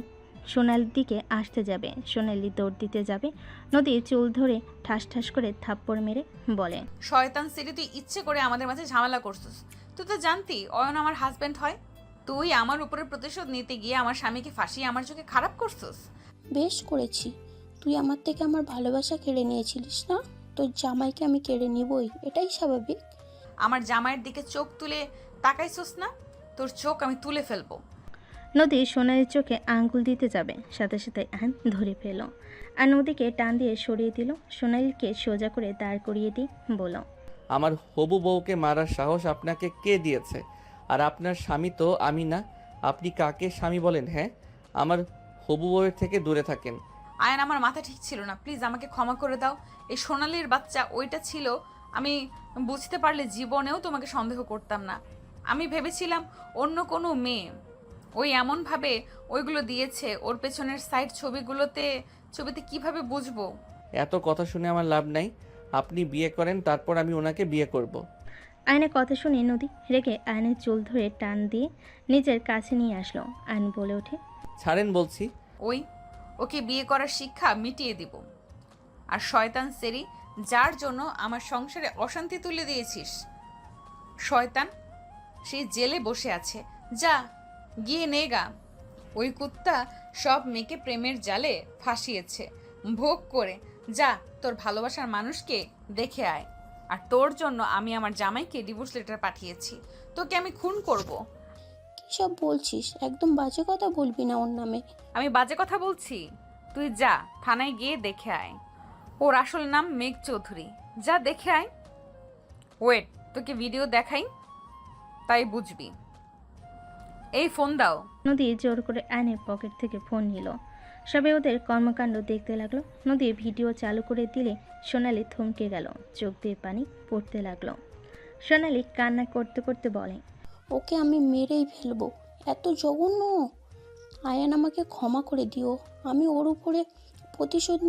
সোনালির দিকে আসতে যাবে। সোনালি দৌড় দিতে যাবে। নদী চুল ধরে ঠাস ঠাস করে থাপ্পড় মেরে বলে, শয়তান সিরি, তুই ইচ্ছে করে আমাদের মাঝে ঝামেলা করছিস। তুই তো জানতি অয়ন আমার হাজবেন্ড হয়। তুই আমার উপরে প্রতিশোধ নিতে গিয়ে আমার স্বামীকে ফাঁসিয়ে আমার চোখে খারাপ করছিস। বেশ করেছি। তুই আমার থেকে আমার ভালোবাসা কেড়ে নিয়েছিলিস না? তোর জামাইকে আমি কেড়ে নিবই, এটাই স্বাভাবিক। আমার জামাইয়ের দিকে চোখ তুলে তাকাইছিস না? তোর চোখ আমি তুলে ফেলবো। নদী সোনালির চোখে আঙ্গুল দিতে যাবে, সাথে সাথে আয়ন ধরে ফেল আর নদীকে টান দিয়ে সরিয়ে দিল। সোনালিকে সোজা করে দাঁড় করিয়ে দিয়ে বলল, আমার হবু বউকে মারার সাহস আপনাকে কে দিয়েছে? আর আপনার স্বামী তো আমি না। আপনি কাকে স্বামী বলেন? হ্যাঁ, আমার হবু বউয়ের থেকে দূরে থাকেন। আয়ন, আমার মাথা ঠিক ছিল না, প্লিজ আমাকে ক্ষমা করে দাও। এই সোনালির বাচ্চা ওইটা ছিল। আমি বুঝতে পারলে জীবনেও তোমাকে সন্দেহ করতাম না। আমি ভেবেছিলাম অন্য কোনো মেয়ে। ওই এমনভাবে ওইগুলো দিয়েছে, ওর পেছনের সাইড ছবিতে কিভাবে বুঝবো? এত কথা শুনে আমার লাভ নাই। আপনি বিয়ে করেন, তারপর আমি ওনাকে বিয়ে করব। আয়নের কথা শুনে নদী রেগে আয়নের চুল ধরে টান দিয়ে নিজের কাছে নিয়ে আসলো। আয়ন বলে ওঠে, ছাড়েন বলছি। ওকে বিয়ে করার শিক্ষা মিটিয়ে দিব। আর শয়তান সেরি, যার জন্য আমার সংসারে অশান্তি তুলে দিয়েছিস, শয়তান, সেই জেলে বসে আছে। যা গিয়ে নেগা। ওই কুত্তা সব মেয়েকে প্রেমের জালে ফাঁসিয়েছে, ভোগ করে। যা তোর ভালোবাসার মানুষকে দেখে আয়। আর তোর জন্য আমি আমার জামাইকে ডিভোর্স লেটার পাঠিয়েছি। তোকে আমি খুন করব। কী সব বলছিস? একদম বাজে কথা বলবি না ওর নামে। আমি বাজে কথা বলছি? তুই যা থানায় গিয়ে দেখে আয়। ওর আসল নাম মেঘ চৌধুরী। যা দেখে আয়। ওয়েট, তোকে ভিডিও দেখাই, তাই বুঝবি। এই ফোন দাও। নদী জোর করে আয়নের পকেট থেকে ফোন নিল। সবে ওদের কর্মকাণ্ড দেখতে লাগলো। নদী ভিডিও চালু করে দিলে সোনালি থমকে গেল, চোখ দিয়ে পানি পড়তে লাগলো। সোনালি কান্না করতে করতে বলে, ওকে আমি মেরেই ফেলবো। এত জঘন্য! আয়ান আমাকে ক্ষমা করে দিও। আমি ওর উপরে প্রতিশোধ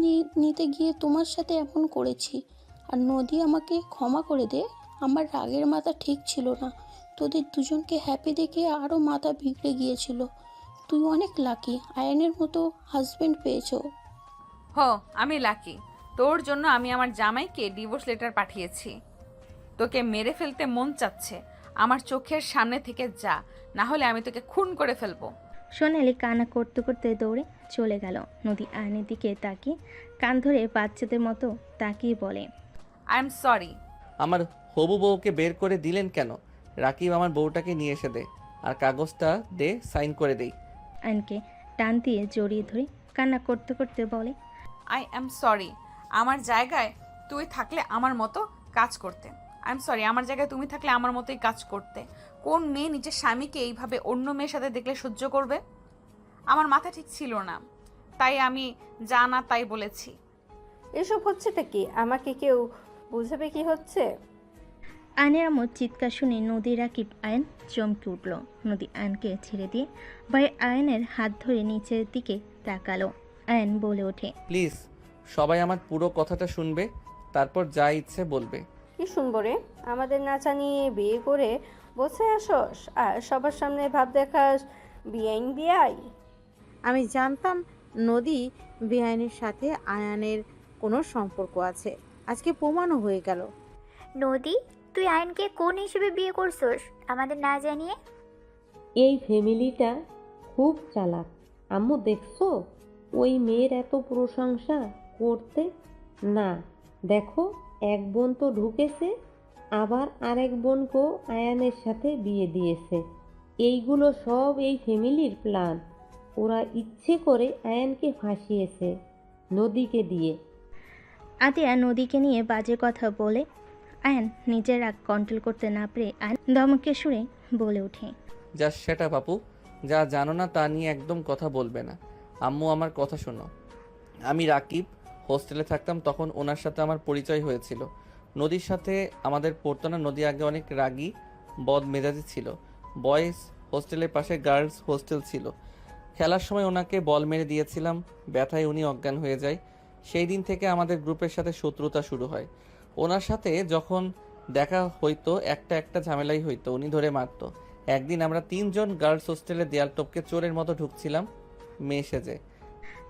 নিতে গিয়ে তোমার সাথে এমন করেছি। আর নদী আমাকে ক্ষমা করে দে, আমার রাগের মাথা ঠিক ছিল না। তোদের দুজনকে হ্যাপি দেখে আরও মাথা বিগড়ে গিয়েছিল। তুই অনেক লাকি, আয়ানের মতো হাজবেন্ড পেয়েছো। আমি লাকি। তোর জন্য আমি আমার জামাইকে ডিভোর্স লেটার পাঠিয়েছি। তোকে মেরে ফেলতে মন চাচ্ছে, আমার চোখের সামনে থেকে যা, না হলে আমি তোকে খুন করে ফেলবো। সোনালি কান্না করতে করতে দৌড়ে চলে গেল। নদী আয়নের দিকে তাকিয়ে কান ধরে বাচ্চাদের মতো তাকিয়ে বলে, আই এম সরি। আমার হবু বউকে বের করে দিলেন কেন? রাকিব আমার বউটাকে নিয়ে এসে দে, আর কাগজটা দে, সাইন করে দেই। আয়নকে টান দিয়ে জড়িয়ে ধরে কান্না করতে করতে বলে, আই এম সরি। আমার জায়গায় তুই থাকলে আমার মতো কাজ করতে। আই এম সরি, আমার জায়গায় তুমি থাকলে আমার মতোই কাজ করতে। কোন মেয়ে নিজের স্বামীকে এইভাবে অন্য মেয়ের সাথে দেখলে সহ্য করবে? আমার মাথা ঠিক ছিল না, তাই আমি যা না তাই বলেছি। এসব হচ্ছেটা কি? আমাকে কেউ বুঝাবে কি হচ্ছে? আয়নের আমার চিৎকার শুনে নদী রাকিব আয়ন চমকে উঠল। নদী আয়নকে ছেড়ে দিয়ে ভাই আয়নের হাত ধরে নিচের দিকে তাকালো। আয়ন বলে ওঠে, প্লিজ সবাই আমার পুরো কথাটা শুনবে, তারপর যা ইচ্ছে বলবে। কি শুনবো রে? আমাদের না জানিয়ে বিয়ে করে বসে আসস আর সবার সামনে ভাব দেখাস বিআইন বিআই। আমি জানতাম নদী বেআইনের সাথে আয়ানের কোনো সম্পর্ক আছে, আজকে প্রমাণও হয়ে গেল। নদী, তুই আয়নকে কোন হিসেবে বিয়ে করছস আমাদের না জানিয়ে? এই ফ্যামিলিটা খুব চালাক। আম্মু দেখছো ওই মেয়ের এত প্রশংসা করতে? না, দেখো এক বোন তো ঢুকেছে, আবার আরেক বোনকেও আয়ানের সাথে বিয়ে দিয়েছে। এইগুলো সব এই ফ্যামিলির প্ল্যান। ওরা ইচ্ছে করে আয়ানকে ফাঁসিয়েছে নদীকে দিয়ে। আতিয়া নদীকে নিয়ে বাজে কথা বলে আয়ন নিজের রাগ কন্ট্রোল করতে না পেরে আয়ন ধমকে সুরে বলে ওঠে, যা সেটা বাপু, যা জানো না তা নিয়ে একদম কথা বলবে না। আম্মু আমার কথা শোনো। আমি রাকিব হোস্টেলে থাকতাম, তখন ওনার সাথে আমার পরিচয় হয়েছিল। নদীর সাথে আমাদের পড়তো না। নদী আগে অনেক রাগী বদ মেজাজি ছিল। বয়েজ হোস্টেলের পাশে গার্লস হোস্টেল ছিল। খেলার সময় ওনাকে বল মেরে দিয়েছিলাম, ব্যথায় উনি অজ্ঞান হয়ে যায়। সেই দিন থেকে আমাদের গ্রুপের সাথে শত্রুতা শুরু হয়। ওনার সাথে যখন দেখা হইতো একটা ঝামেলাই হইতো, উনি ধরে মারতো। একদিন আমরা 3 জন গার্লস হোস্টেলে দেয়াল টপকে চোরের মতো ঢুকছিলাম মেয়ে সেজে।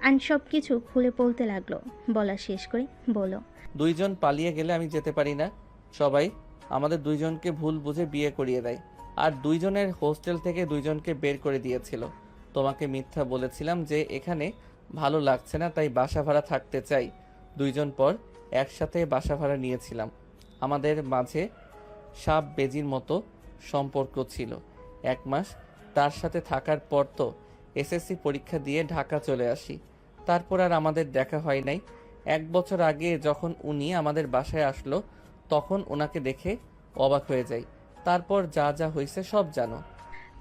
আয়ন সব কিছু খুলে বলতে লাগলো। বলা শেষ করে বলো, 2 জন পালিয়ে গেলে আমি যেতে পারি না। সবাই আমাদের 2 জনকে ভুল বুঝে বিয়ে করিয়ে দেয়, আর 2 জনের হোস্টেল থেকে 2 জনকে বের করে দিয়েছিল। তোমাকে মিথ্যা বলেছিলাম যে এখানে ভালো লাগছে না, তাই বাসা ভাড়া থাকতে চাই। 2 জন পর একসাথে বাসা ভাড়া নিয়েছিলাম। আমাদের মাঝে সাপ বেজির মতো সম্পর্ক ছিল। 1 মাস তার সাথে থাকার পর তো এসএসসি পরীক্ষা দিয়ে ঢাকা চলে আসি। তারপর আর আমাদের দেখা হয় নাই। 1 বছর আগে যখন উনি আমাদের বাসায় আসলো, তখন ওনাকে দেখে অবাক হয়ে যাই। তারপর যা যা হয়েছে সব জানো।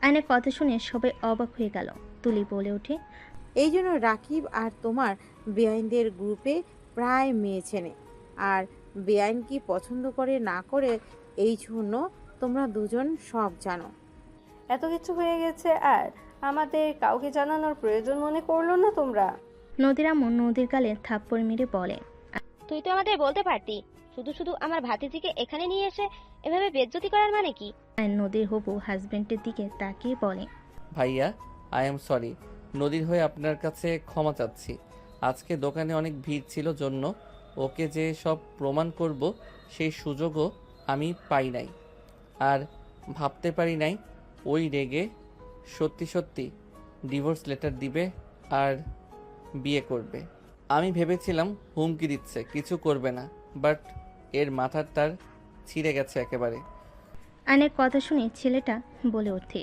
আয়নের কথা শুনে সবাই অবাক হয়ে গেল। তুলি বলে ওঠে, এই জন্য রাকিব আর তোমার বেআইনদের গ্রুপে প্রায় মেয়ে চেনে, আর বেআইন কি পছন্দ করে না করে এই জন্য তোমরা দুজন সব জানো। এত কিছু হয়ে গেছে আর আমাদের কাউকে জানানোর প্রয়োজন মনে করলো না তোমরা? নদীর আম্মু নদীর গালে থাপ্পড় মেরে বলে, তুই তো আমাদের বলতে পারতি। শুধু শুধু আমার ভাতিজিকে এখানে নিয়ে এসে এভাবে বেজ্জতি করার মানে কি? আয়ন নদীর হবু হাজবেন্ডের দিকে তাকিয়ে বলে, ভাইয়া, আই এম সরি। নদীর হয়ে আপনার কাছে ক্ষমা চাচ্ছি। আজকে দোকানে অনেক ভিড় ছিল জন্য ওকে যে সব প্রমাণ করব সেই সুযোগও আমি পাই নাই, আর ভাবতে পারি নাই ওই রেগে সত্যি সত্যি ডিভোর্স লেটার দিবে আর বিয়ে করবে। আমি ভেবেছিলাম হুমকি দিচ্ছে, কিছু করবে না, বাট এর মাথার তার ছিঁড়ে গেছে একেবারে। আয়নের কথা শুনে ছেলেটা বলে ওঠে,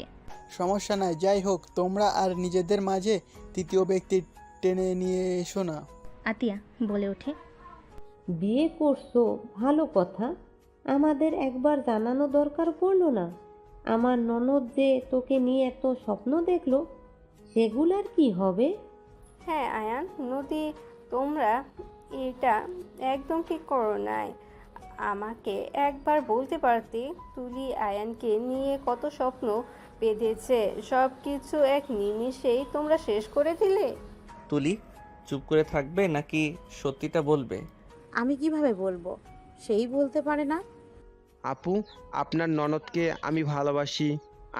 সমস্যা নাই, যাই হোক তোমরা আর নিজেদের মাঝে তৃতীয় ব্যক্তি টেনে নিয়ে এসো না। আতিয়া বলে ওঠে, বিয়ে করছো ভালো কথা, আমাদের একবার জানানো দরকার পড়লো না? আমার ননদ যে তোকে নিয়ে এত স্বপ্ন দেখলো, সেগুলার কি হবে? হ্যাঁ আয়ান, নদী, তোমরা এটা একদম ঠিক করো নাই। আমাকে একবার বলতে পারতে তুলি আয়ানকে নিয়ে কত স্বপ্ন বেঁধেছে সব কিছু এক নিমিষেই তোমরা শেষ করে দিলে। তুলি চুপ করে থাকবে নাকি সত্যিটা বলবে? আমি কিভাবে বলবো? সেই বলতে পারে না। আপু, আপনার ননদকে আমি ভালোবাসি,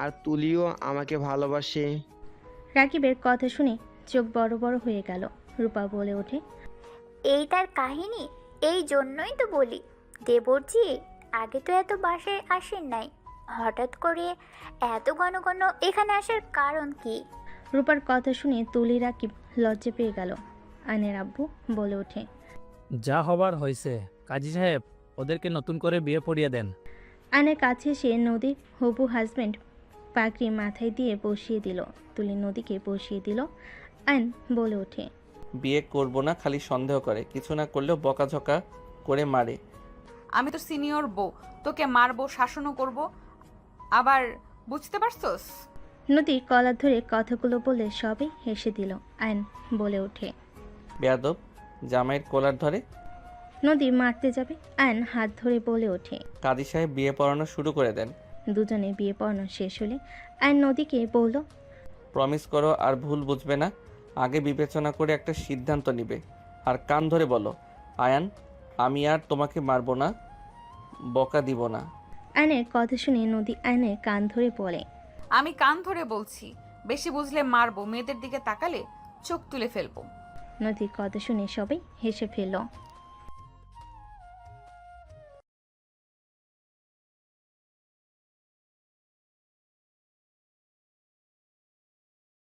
আর তুলিও আমাকে ভালোবাসে। রাকিবের কথা শুনে চোখ বড় বড় হয়ে গেল। রূপা বলে ওঠে, এই তার কাহিনী? এই জন্যই তো বলি দেবরজি আগে তো এত বাসায় আসেন নাই, হঠাৎ করে এত ঘন ঘন এখানে আসার কারণ কি? রূপার কথা শুনে তুলি রাকিব লজ্জা পেয়ে গেল। আয়নের আব্বু বলে ওঠে, যা হবার হয়েছে, কাজী সাহেব ওদেরকে নতুন করে বিয়ে পড়িয়ে দেন। আয়নের কাছে এসে নদীর হবু হাজব্যান্ড পাগড়ি মাথায় দিয়ে বসিয়ে দিল। তুলি নদীকে বসিয়ে দিল। আয়ন বলে ওঠে, বিয়ে করব না, খালি সন্দেহ করে, কিছু না করলেও বকাঝকা করে মারে। আমি তো সিনিয়র বউ, তোকে মারবো, শাসনও করব, আবার বুঝতে পারছস? নদী কলার ধরে কথাগুলো বলে সবে হেসে দিল। আয়ন বলে ওঠে, বেয়াদব, জামাইয়ের কোলার ধরে। নদী মারতে যাবে, আয়ন হাত ধরে বলে ওঠে। কাজী সাহেব বিয়ে পড়ানো শুরু করে দেন। দুজনে বিয়ে পড়ানো শেষ হলে আয়ন নদীকে বলল, প্রমিস করো আর ভুল বুঝবে না, আগে বিবেচনা করে একটা সিদ্ধান্ত নিবে। আর কান ধরে বলো, আয়ান আমি আর তোমাকে মারবো না, বকা দিব না। আয়নের কথা শুনে নদী আয়নের কান ধরে বলে, আমি কান ধরে বলছি, বেশি বুঝলে মারবো, মেয়েদের দিকে তাকালে চোখ তুলে ফেলবো। নদীর কথা শুনে সবাই হেসে ফেলল।